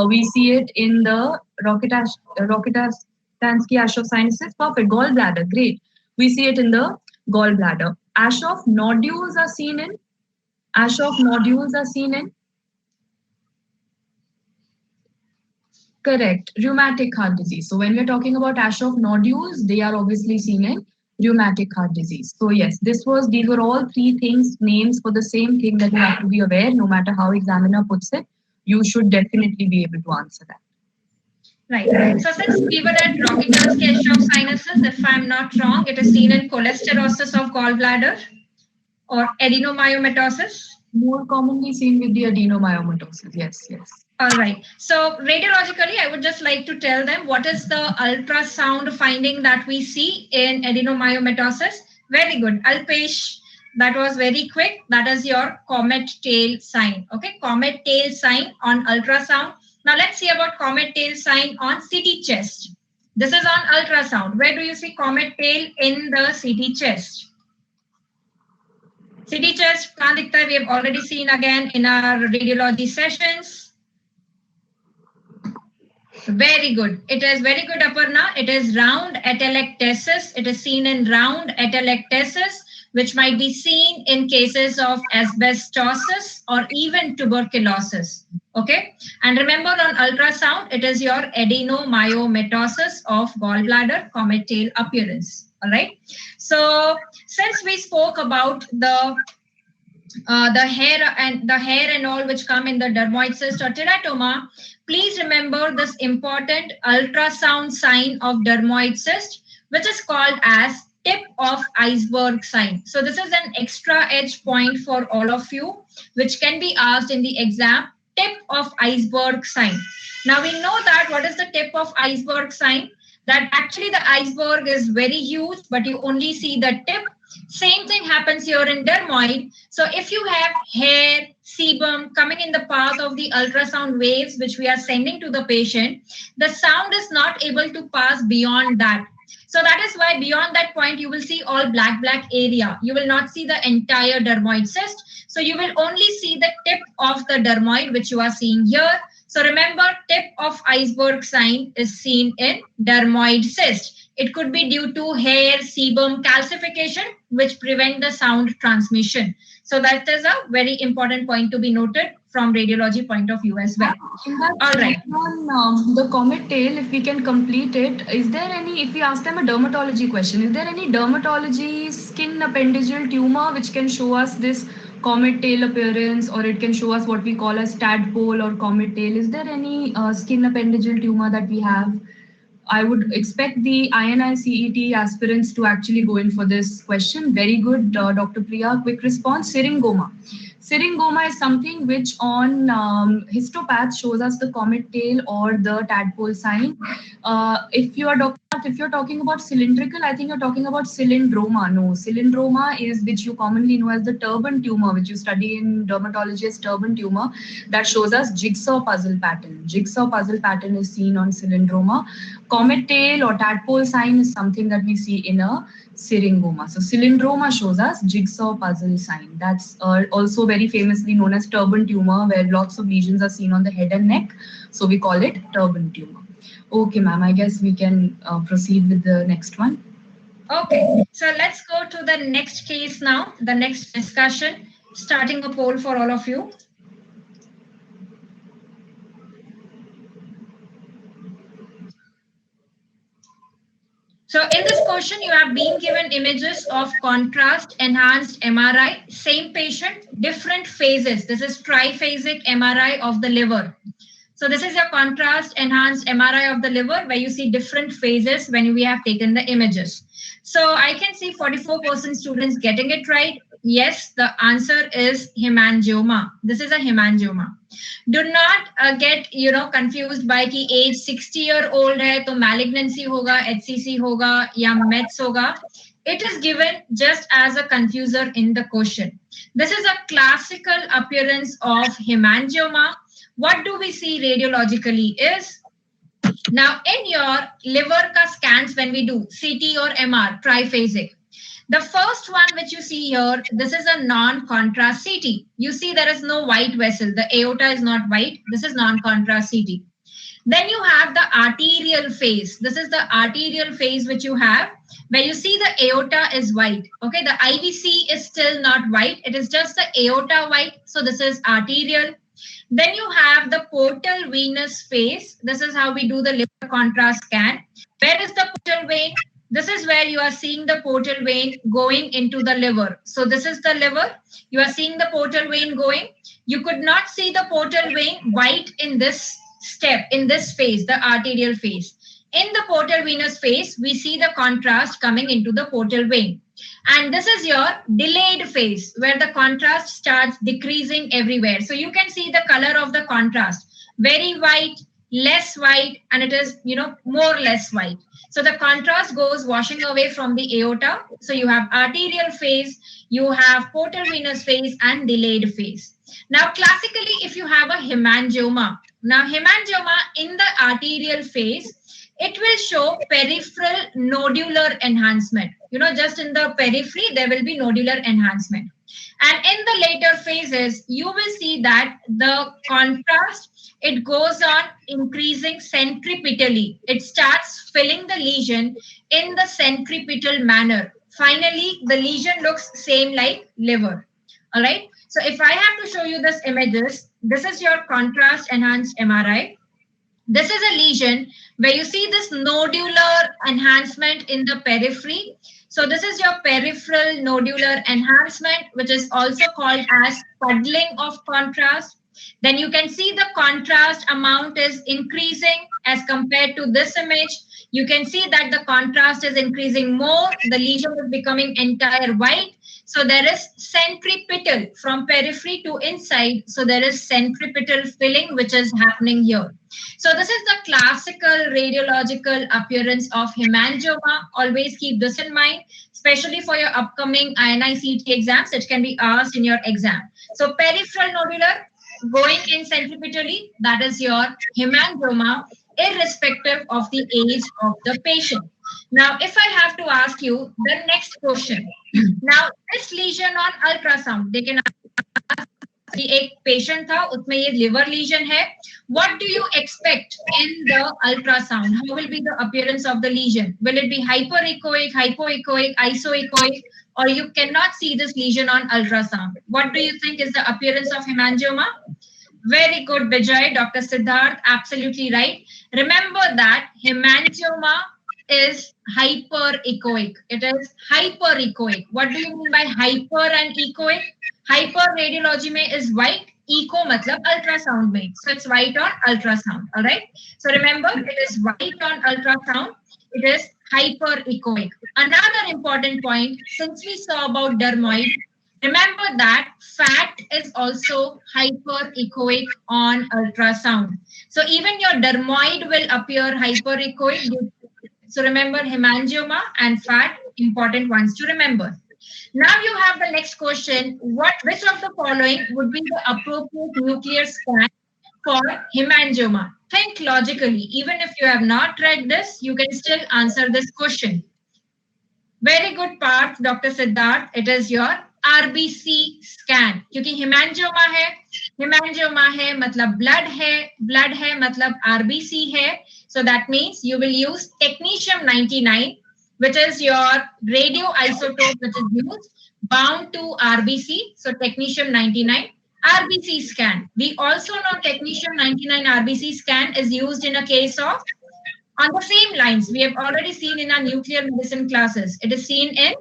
We see it in the Rokitansky ash of sinuses. Perfect. Gallbladder. Great. We see it in the gallbladder. Ash of nodules are seen in. Correct. Rheumatic heart disease. So when we're talking about ash of nodules, they are obviously seen in rheumatic heart disease. So yes, these were all three things, names for the same thing that you have to be aware. No matter how examiner puts it, you should definitely be able to answer that. Right. So since we were at Rokitansky ash of sinuses, if I'm not wrong, it is seen in cholesterosis of gallbladder or adenomyomatosis. More commonly seen with the adenomyomatosis. Yes. All right. So radiologically, I would just like to tell them what is the ultrasound finding that we see in adenomyomatosis. Very good. Alpesh, that was very quick. That is your comet tail sign. Okay, comet tail sign on ultrasound. Now let's see about comet tail sign on CT chest. This is on ultrasound. Where do you see comet tail in the CT chest? CT chest, Kandikta, we have already seen again in our radiology sessions. Very good. It is very good, Aparna. It is round atelectasis. It is seen in round atelectasis, which might be seen in cases of asbestosis or even tuberculosis. Okay. And remember, on ultrasound, it is your adenomyomatosis of gallbladder, comet tail appearance. All right. So since we spoke about the hair and all which come in the dermoid cyst or teratoma, please remember this important ultrasound sign of dermoid cyst, which is called as tip of iceberg sign. So this is an extra edge point for all of you, which can be asked in the exam, tip of iceberg sign. Now we know that what is the tip of iceberg sign? That actually the iceberg is very huge, but you only see the tip. Same thing happens here in dermoid. So if you have hair, sebum coming in the path of the ultrasound waves, which we are sending to the patient, the sound is not able to pass beyond that. So that is why beyond that point, you will see all black area. You will not see the entire dermoid cyst. So you will only see the tip of the dermoid, which you are seeing here. So remember, tip of iceberg sign is seen in dermoid cyst. It could be due to hair, sebum, calcification, which prevent the sound transmission. So that is a very important point to be noted from radiology point of view as well. All right. On the comet tail, if we can complete it, is there any, if we ask them a dermatology question, is there any dermatology skin appendageal tumor which can show us this comet tail appearance, or it can show us what we call as tadpole or comet tail? Is there any skin appendageal tumor that we have? I would expect the INI-CET aspirants to actually go in for this question. Very good, Dr. Priya. Quick response, syringoma. Syringoma is something which on histopath shows us the comet tail or the tadpole sign. If you're talking about cylindrical, I think you're talking about cylindroma. No, cylindroma is which you commonly know as the turban tumor, which you study in dermatology as turban tumor. That shows us jigsaw puzzle pattern. Jigsaw puzzle pattern is seen on cylindroma. Comet tail or tadpole sign is something that we see in a syringoma. So cylindroma shows us jigsaw puzzle sign. That's also very famously known as turban tumor, where lots of lesions are seen on the head and neck. So we call it turban tumor. Okay, ma'am, I guess we can proceed with the next one. Okay, so let's go to the next case now, the next discussion, starting a poll for all of you. So in this question, you have been given images of contrast enhanced MRI, same patient, different phases. This is triphasic MRI of the liver. So this is your contrast enhanced MRI of the liver, where you see different phases when we have taken the images. So I can see 44% students getting it right. Yes, the answer is hemangioma. This is a hemangioma. Do not get confused by कि age 60-year-old है तो malignancy होगा, HCC होगा या METS होगा. It is given just as a confuser in the question. This is a classical appearance of hemangioma. What do we see radiologically is, now in your liver ka scans when we do CT or MR, triphasic. The first one which you see here, this is a non-contrast CT. You see there is no white vessel. The aorta is not white. This is non-contrast CT. Then you have the arterial phase. This is the arterial phase which you have, where you see the aorta is white. Okay, the IVC is still not white. It is just the aorta white. So this is arterial. Then you have the portal venous phase. This is how we do the liver contrast scan. Where is the portal vein? This is where you are seeing the portal vein going into the liver. So this is the liver. You are seeing the portal vein going. You could not see the portal vein white in this step, in this phase, the arterial phase. In the portal venous phase, we see the contrast coming into the portal vein. And this is your delayed phase, where the contrast starts decreasing everywhere. So you can see the color of the contrast, very white, less white, and it is, more or less white. So the contrast goes washing away from the aorta. So you have arterial phase, you have portal venous phase, and delayed phase. Now, classically, if you have a hemangioma, now hemangioma in the arterial phase, it will show peripheral nodular enhancement. Just in the periphery, there will be nodular enhancement. And in the later phases, you will see that the contrast, it goes on increasing centripetally. It starts filling the lesion in the centripetal manner. Finally, the lesion looks same like liver. All right. So if I have to show you this images, this is your contrast enhanced MRI. This is a lesion where you see this nodular enhancement in the periphery. So this is your peripheral nodular enhancement, which is also called as puddling of contrast. Then you can see the contrast amount is increasing as compared to this image. You can see that the contrast is increasing more. The lesion is becoming entire white. So there is centripetal from periphery to inside. So there is centripetal filling, which is happening here. So this is the classical radiological appearance of hemangioma. Always keep this in mind, especially for your upcoming INI-CET exams. It can be asked in your exam. So peripheral nodular going in centripetally, that is your hemangioma, irrespective of the age of the patient. Now, if I have to ask you the next question. Now, this lesion on ultrasound, they can ask कि एक patient था उसमें ये liver legion है. What do you expect in the ultrasound? How will be the appearance of the lesion? Will it be hyperechoic, hypoechoic, isoechoic? or you cannot see this lesion on ultrasound. What do you think is the appearance of hemangioma? Very good, Vijay. Dr. Siddharth, absolutely right. Remember that hemangioma is hyperechoic. It is hyperechoic. What do you mean by hyper and echoic? Hyper radiology mein is white. Echo matlab ultrasound mein. So it's white on ultrasound. All right. So remember, it is white on ultrasound. It is hyperechoic. Another important point, since we saw about dermoid, remember that fat is also hyperechoic on ultrasound. So even your dermoid will appear hyperechoic. So remember hemangioma and fat, important ones to remember. Now you have the next question. Which of the following would be the appropriate nuclear scan for hemangioma? Think logically. Even if you have not read this, you can still answer this question. Very good part, Dr. Siddharth. It is your RBC scan. क्योंकि hemangioma है मतलब blood है मतलब RBC है. So that means you will use technetium-99, which is your radioisotope which is used bound to RBC. So technetium-99 RBC scan. We also know technetium-99 RBC scan is used in a case of, on the same lines we have already seen in our nuclear medicine classes. It is seen in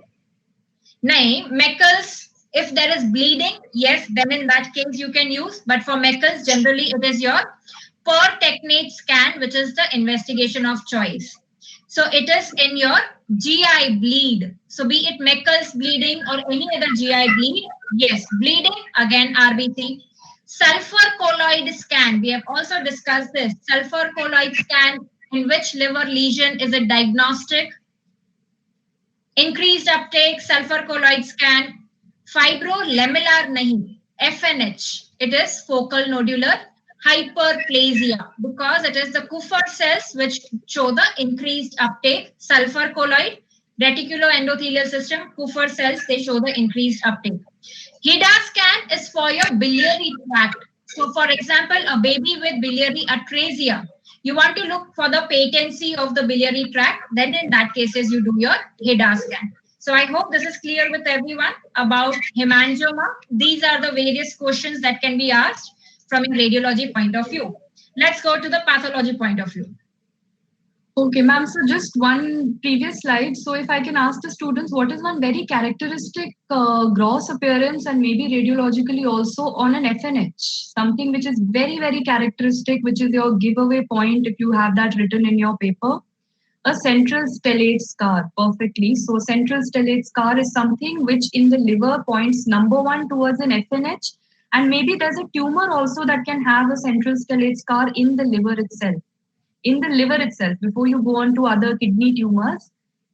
Meckel's. If there is bleeding, yes, then in that case you can use. But for Meckel's, generally it is your per-technate scan, which is the investigation of choice. So it is in your GI bleed. So be it Meckel's bleeding or any other GI bleed, yes, bleeding, again RBC. Sulfur colloid scan, we have also discussed this. Sulfur colloid scan, in which liver lesion is a diagnostic. Increased uptake, sulfur colloid scan. Fibrolamellar nahi, FNH, it is focal nodular hyperplasia, because it is the Kupffer cells which show the increased uptake. Sulfur colloid, reticuloendothelial system, Kupffer cells, they show the increased uptake. HIDA scan is for your biliary tract. So for example, a baby with biliary atresia, you want to look for the patency of the biliary tract, then in that cases you do your HIDA scan. So I hope this is clear with everyone about hemangioma. These are the various questions that can be asked from a radiology point of view. Let's go to the pathology point of view. Okay, ma'am. So just one previous slide. So if I can ask the students, what is one very characteristic gross appearance and maybe radiologically also on an FNH? Something which is very, very characteristic, which is your giveaway point if you have that written in your paper. A central stellate scar, perfectly. So central stellate scar is something which in the liver points number one towards an FNH, and maybe there's a tumor also that can have a central stellate scar in the liver itself. In the liver itself, before you go on to other kidney tumors,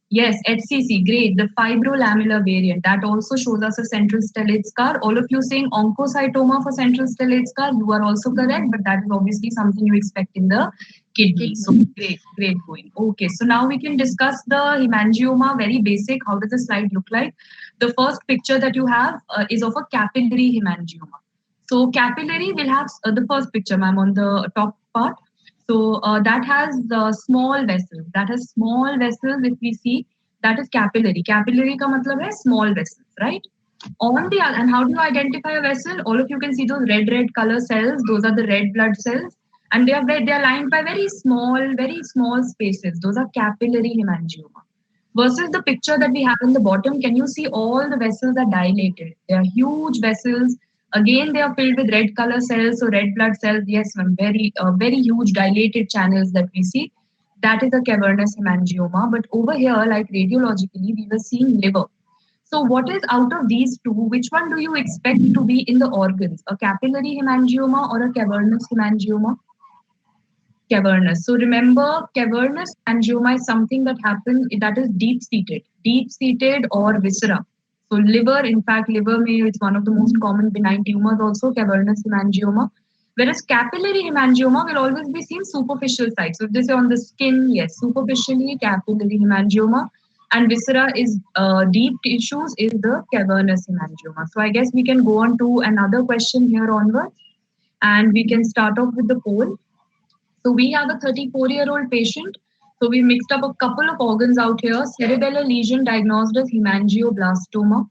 yes, HCC, great. The fibrolamellar variant, that also shows us a central stellate scar. All of you saying oncocytoma for central stellate scar, you are also correct, but that is obviously something you expect in the kidney. So great going. Okay, so now we can discuss the hemangioma, very basic. How does the slide look like? The first picture that you have is of a capillary hemangioma. So capillary will have the first picture, ma'am, on the top part. So that has small vessels. That has small vessels. If we see, that is capillary. Capillary ka matlab hai small vessels, right? On the other, and how do you identify a vessel? All of you can see those red color cells. Those are the red blood cells, and they are lined by very small spaces. Those are capillary hemangioma. Versus the picture that we have in the bottom, can you see all the vessels are dilated? They are huge vessels. Again, they are filled with red color cells, so red blood cells. Yes, ma'am, very huge dilated channels that we see. That is a cavernous hemangioma. But over here, like radiologically, we were seeing liver. So what is out of these two, which one do you expect to be in the organs? A capillary hemangioma or a cavernous hemangioma? Cavernous. So remember, cavernous hemangioma is something that happens, that is deep-seated or viscera. So liver, in fact, liver is one of the most common benign tumors also, cavernous hemangioma. Whereas capillary hemangioma will always be seen superficial side. So if they say on the skin, yes, superficially capillary hemangioma. And viscera is deep tissues is the cavernous hemangioma. So I guess we can go on to another question here onwards. And we can start off with the poll. So we have a 34-year-old patient So we mixed up a couple of organs out here. Cerebellar lesion diagnosed as hemangioblastoma.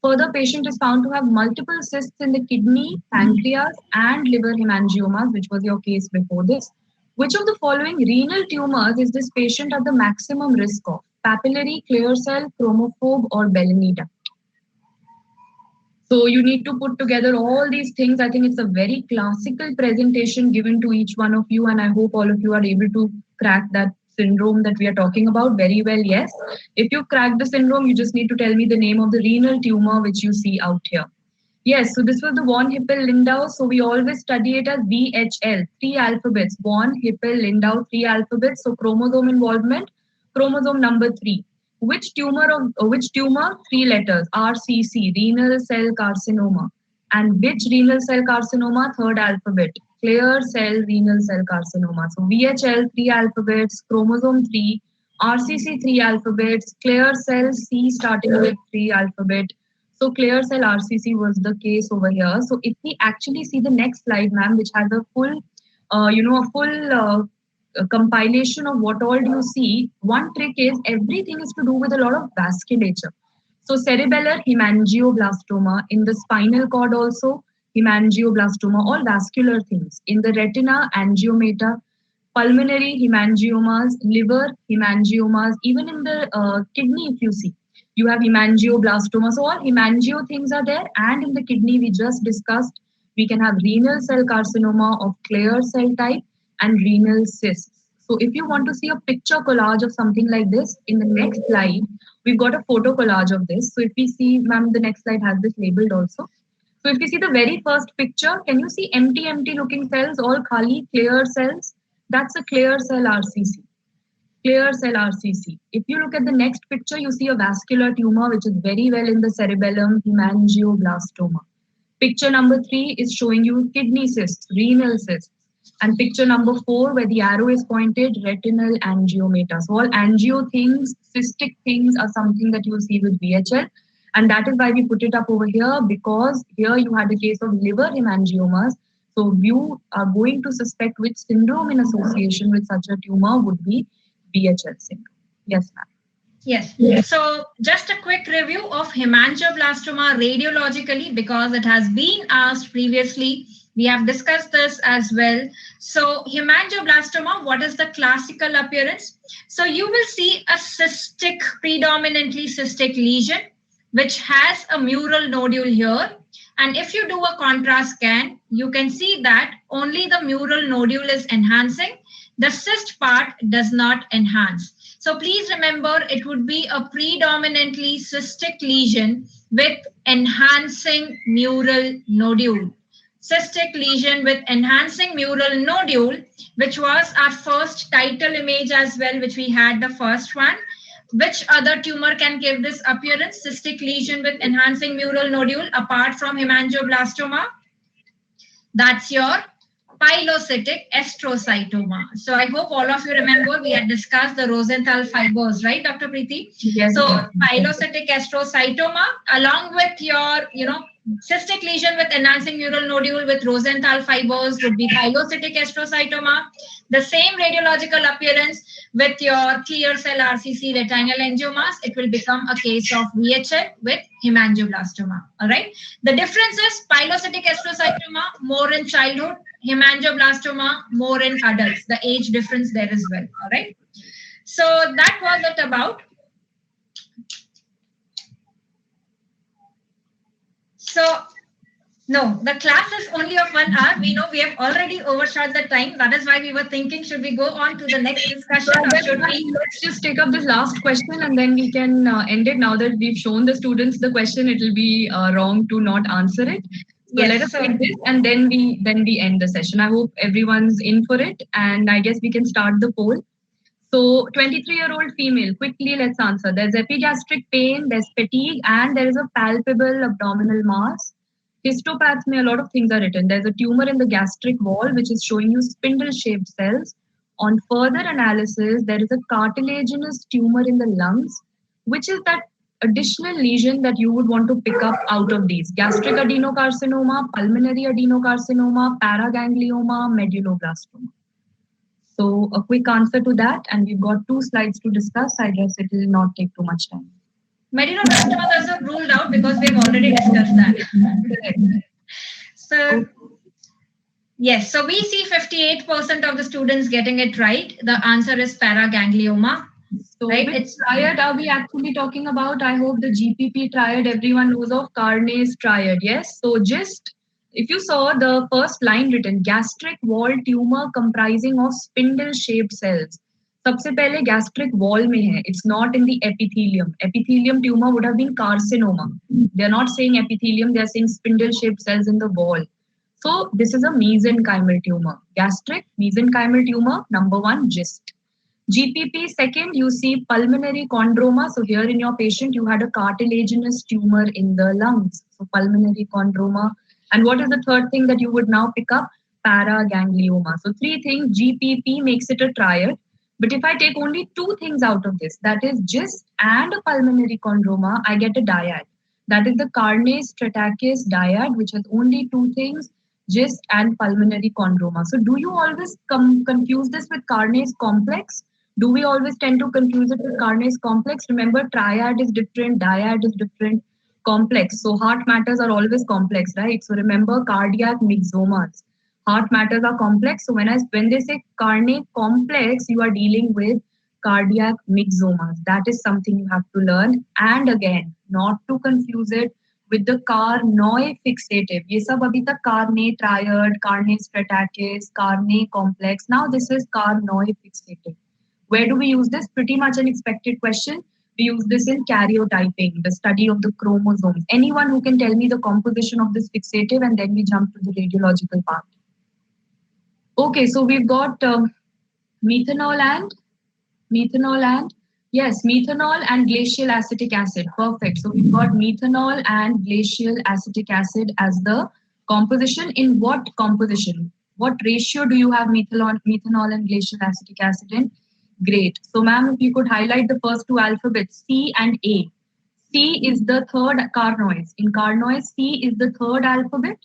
Further, patient is found to have multiple cysts in the kidney, pancreas, and liver hemangiomas, which was your case before this. Which of the following renal tumors is this patient at the maximum risk of? Papillary, clear cell, chromophobe, or Bellini duct? So you need to put together all these things. I think it's a very classical presentation given to each one of you, and I hope all of you are able to crack that syndrome that we are talking about very well. Yes. If you crack the syndrome, you just need to tell me the name of the renal tumor which you see out here. Yes, so this was the von Hippel-Lindau. So we always study it as VHL, 3 alphabets. Von Hippel-Lindau, 3 alphabets. So chromosome involvement, chromosome number 3. Which tumor? 3 letters. RCC, renal cell carcinoma. And which renal cell carcinoma? 3rd alphabet. Clear cell renal cell carcinoma. So VHL, 3 alphabets, chromosome 3, RCC, 3 alphabets, clear cell C starting with 3 alphabet. So clear cell RCC was the case over here. So if we actually see the next slide, ma'am, which has a full, compilation of what all do you see. One trick is everything is to do with a lot of vasculature. So cerebellar hemangioblastoma, in the spinal cord also hemangioblastoma, all vascular things. In the retina, angiomata, pulmonary hemangiomas, liver hemangiomas, even in the kidney, if you see, you have hemangioblastoma. So all hemangio things are there. And in the kidney, we just discussed, we can have renal cell carcinoma of clear cell type and renal cysts. So if you want to see a picture collage of something like this, in the next slide, we've got a photo collage of this. So if we see, ma'am, the next slide has this labeled also. So if you see the very first picture, can you see empty looking cells, all khali, clear cells? That's a clear cell RCC. Clear cell RCC. If you look at the next picture, you see a vascular tumor, which is very well in the cerebellum, hemangioblastoma. Picture number 3 is showing you kidney cysts, renal cysts. And picture number 4, where the arrow is pointed, retinal angiomata. So all angio things, cystic things are something that you will see with VHL. And that is why we put it up over here, because here you had a case of liver hemangiomas. So you are going to suspect which syndrome in association with such a tumor would be VHL syndrome. Yes, ma'am. Yes. So just a quick review of hemangioblastoma radiologically, because it has been asked previously. We have discussed this as well. So hemangioblastoma, what is the classical appearance? So you will see a cystic, predominantly cystic lesion, which has a mural nodule here. And if you do a contrast scan, you can see that only the mural nodule is enhancing. The cyst part does not enhance. So please remember, it would be a predominantly cystic lesion with enhancing mural nodule. Cystic lesion with enhancing mural nodule, which was our first title image as well, which we had the first one. Which other tumor can give this appearance? Cystic lesion with enhancing mural nodule apart from hemangioblastoma. That's your pilocytic astrocytoma. So I hope all of you remember we had discussed the Rosenthal fibers, right, Dr. Preeti? Yes. So pilocytic astrocytoma, along with your, cystic lesion with enhancing mural nodule with Rosenthal fibers would be pilocytic astrocytoma. The same radiological appearance with your clear cell RCC retinal angiomas, it will become a case of VHL with hemangioblastoma. All right. The difference is pilocytic astrocytoma more in childhood, hemangioblastoma more in adults. The age difference there as well. All right. So that was it about. So, no, the class is only of 1 hour. We know we have already overshot the time. That is why we were thinking, should we go on to the next discussion or should we? Let's just take up this last question and then we can end it. Now that we've shown the students the question, it will be wrong to not answer it. So let us take this and then we end the session. I hope everyone's in for it, and I guess we can start the poll. So 23-year-old female, quickly let's answer. There's epigastric pain, there's fatigue, and there is a palpable abdominal mass. Histopath, a lot of things are written. There's a tumor in the gastric wall, which is showing you spindle-shaped cells. On further analysis, there is a cartilaginous tumor in the lungs, which is that additional lesion that you would want to pick up out of these. Gastric adenocarcinoma, pulmonary adenocarcinoma, paraganglioma, medulloblastoma. So a quick answer to that, and we've got 2 slides to discuss. I guess it will not take too much time. Medinol is also ruled out because we've already discussed that. So, yes, so we see 58% of the students getting it right. The answer is paraganglioma. So right? Which triad are we actually talking about? I hope the GPP triad everyone knows of, Carney's triad. Yes. So just if you saw the first line written, gastric wall tumor comprising of spindle-shaped cells. सबसे पहले gastric wall में है. It's not in the epithelium. Epithelium tumor would have been carcinoma. They're not saying epithelium. They're saying spindle-shaped cells in the wall. So this is a mesenchymal tumor. Gastric mesenchymal tumor, number 1 GIST. GPP second, you see pulmonary chondroma. So here in your patient, you had a cartilaginous tumor in the lungs. So pulmonary chondroma. And what is the third thing that you would now pick up? Paraganglioma. So 3 things, GPP makes it a triad. But if I take only 2 things out of this, that is GIST and a pulmonary chondroma, I get a dyad. That is the Carney's Stratakis dyad, which has only 2 things, GIST and pulmonary chondroma. So do you always confuse this with Carney's complex? Do we always tend to confuse it with Carney's complex? Remember, triad is different, dyad is different, complex. So heart matters are always complex, right? So remember cardiac myxomas. Heart matters are complex. So when they say Carney complex, you are dealing with cardiac myxomas. That is something you have to learn. And again, not to confuse it with the Carnoy fixative. ये सब अभी तक Carney triad, Carney Stratakis, Carney complex. Now this is Carnoy fixative. Where do we use this? Pretty much an expected question. We use this in karyotyping, the study of the chromosomes. Anyone who can tell me the composition of this fixative, and then we jump to the radiological part. Okay, so we've got methanol and yes, methanol and glacial acetic acid. Perfect. So we've got methanol and glacial acetic acid as the composition. In what composition? What ratio do you have methanol and glacial acetic acid in? Great. So ma'am, if you could highlight the first 2 alphabets, C and A. C is the third Carnoys. In Carnoys, C is the third alphabet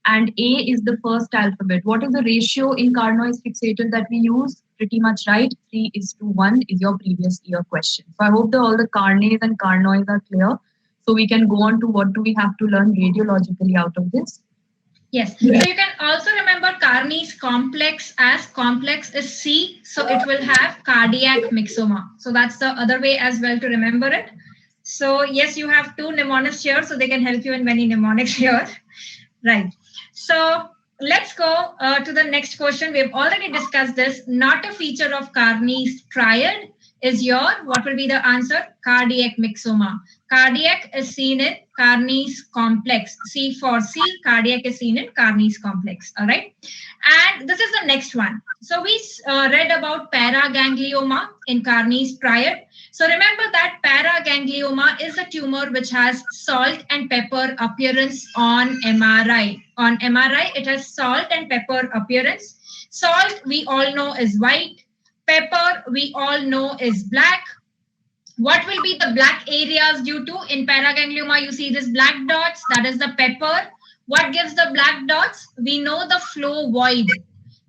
and A is the first alphabet. What is the ratio in Carnoys fixative that we use? Pretty much right. 3:1 is your previous year question. So I hope that all the Carnays and Carnoys are clear. So we can go on to what do we have to learn radiologically out of this. Yes. So you can also remember Carney's complex as complex is C. So it will have cardiac myxoma. So that's the other way as well to remember it. So yes, you have 2 mnemonics here. So they can help you in many mnemonics here. Right. So let's go to the next question. We've already discussed this. Not a feature of Carney's triad is your, what will be the answer? Cardiac myxoma. Cardiac is seen in Carney's complex. C for C, cardiac is seen in Carney's complex. All right. And this is the next one. So we read about paraganglioma in Carney's triad. So remember that paraganglioma is a tumor which has salt and pepper appearance on MRI. On MRI, it has salt and pepper appearance. Salt, we all know, is white. Pepper, we all know, is black. What will be the black areas due to? In paraganglioma, you see this black dots, that is the pepper. What gives the black dots? We know the flow void.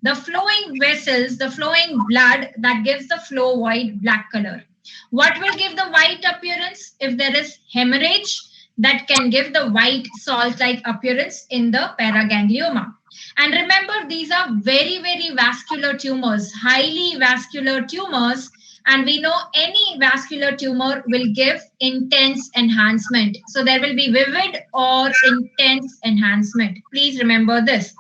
The flowing vessels, the flowing blood, that gives the flow void black color. What will give the white appearance? If there is hemorrhage, that can give the white salt-like appearance in the paraganglioma. And remember, these are very, very vascular tumors, highly vascular tumors. And we know any vascular tumor will give intense enhancement. So there will be vivid or intense enhancement. Please remember this.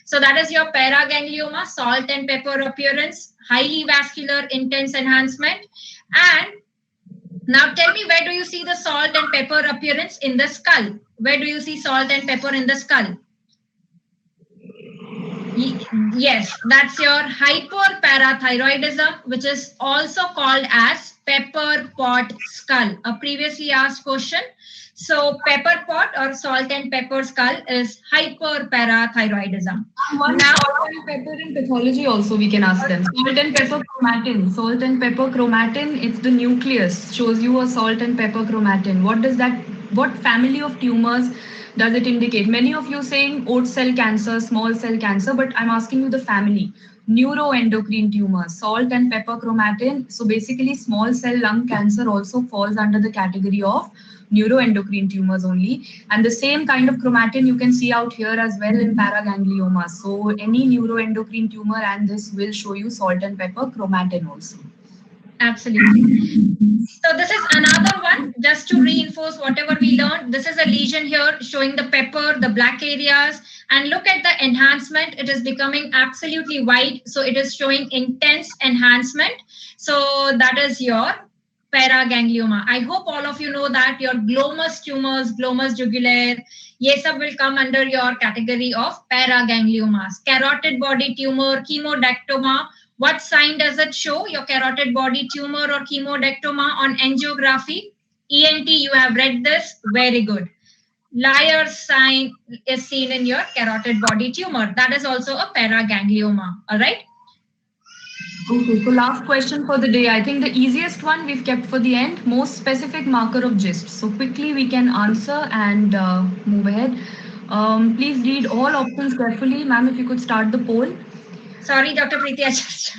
So that is your paraganglioma, salt and pepper appearance, highly vascular, intense enhancement. And now tell me, where do you see the salt and pepper appearance in the skull? Where do you see salt and pepper in the skull? Yes, that's your hyperparathyroidism, which is also called as pepper pot skull. A previously asked question. So pepper pot or salt and pepper skull is hyperparathyroidism. Now, salt and pepper in pathology also we can ask them. Salt and pepper chromatin. Salt and pepper chromatin, it's the nucleus, shows you a salt and pepper chromatin. What does that, what family of tumors does it indicate? Many of you saying oat cell cancer, small cell cancer, but I'm asking you the family. neuroendocrine tumors, salt and pepper chromatin. So basically, small cell lung cancer also falls under the category of neuroendocrine tumors only. And the same kind of chromatin you can see out here as well in paraganglioma. So any neuroendocrine tumor and this will show you salt and pepper chromatin also. Absolutely. So this is another one, just to reinforce whatever we learned. This is a lesion here showing the pepper, the black areas, and look at the enhancement. It is becoming absolutely white. So it is showing intense enhancement. So that is your paraganglioma. I hope all of you know that your glomus tumors, glomus jugulaire, ये सब will come under your category of paragangliomas. Carotid body tumor, chemodectoma. What sign does it show? Your carotid body tumor or chemodectoma on angiography? ENT, you have read this. Very good. Liar sign is seen in your carotid body tumor. That is also a paraganglioma. All right. Okay, so last question for the day. I think the easiest one we've kept for the end, most specific marker of GIST. So quickly we can answer and move ahead. Please read all options carefully. Ma'am, if you could start the poll. Sorry, Dr. Preeti, I just...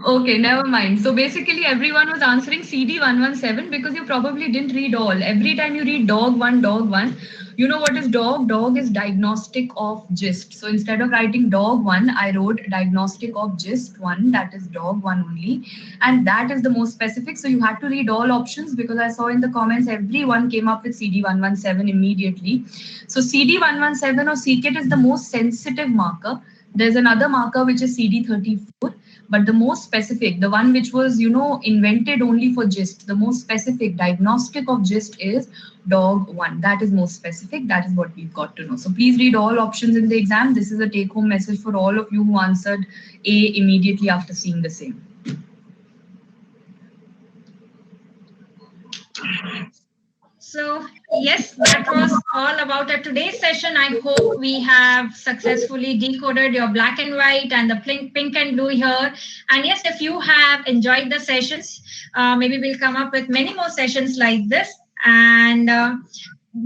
Okay, never mind. So basically everyone was answering CD117 because you probably didn't read all. Every time you read dog one, you know what is dog? Dog is diagnostic of GIST. So instead of writing dog 1, I wrote diagnostic of GIST 1, that is dog 1 only. And that is the most specific. So you had to read all options because I saw in the comments, everyone came up with CD117 immediately. So CD117 or c-KIT is the most sensitive marker. There's another marker which is CD34. But the most specific, the one which was, invented only for GIST, the most specific diagnostic of GIST is dog 1. That is most specific. That is what we've got to know. So please read all options in the exam. This is a take-home message for all of you who answered A immediately after seeing the same. So yes, that was all about today's session. I hope we have successfully decoded your black and white and the pink and blue here. And yes, if you have enjoyed the sessions, maybe we'll come up with many more sessions like this. And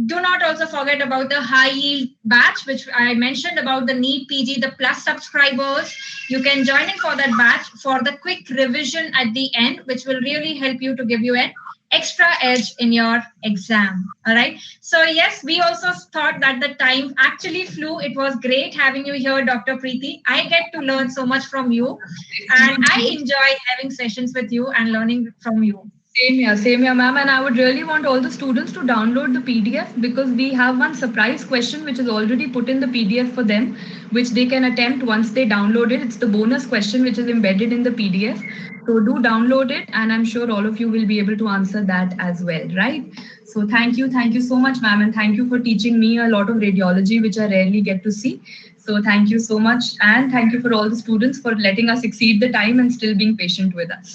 do not also forget about the high yield batch, which I mentioned about the NEET PG, the plus subscribers. You can join in for that batch for the quick revision at the end, which will really help you to give you an extra edge in your exam. All right. So yes, we also thought that the time actually flew. It was great having you here, Dr. Preeti. I get to learn so much from you, and I enjoy having sessions with you and learning from you. Same here, ma'am. And I would really want all the students to download the PDF because we have one surprise question which is already put in the PDF for them, which they can attempt once they download it. It's the bonus question which is embedded in the PDF. So do download it, and I'm sure all of you will be able to answer that as well, right? So thank you so much, ma'am, and thank you for teaching me a lot of radiology, which I rarely get to see. So thank you so much, and thank you for all the students for letting us exceed the time and still being patient with us.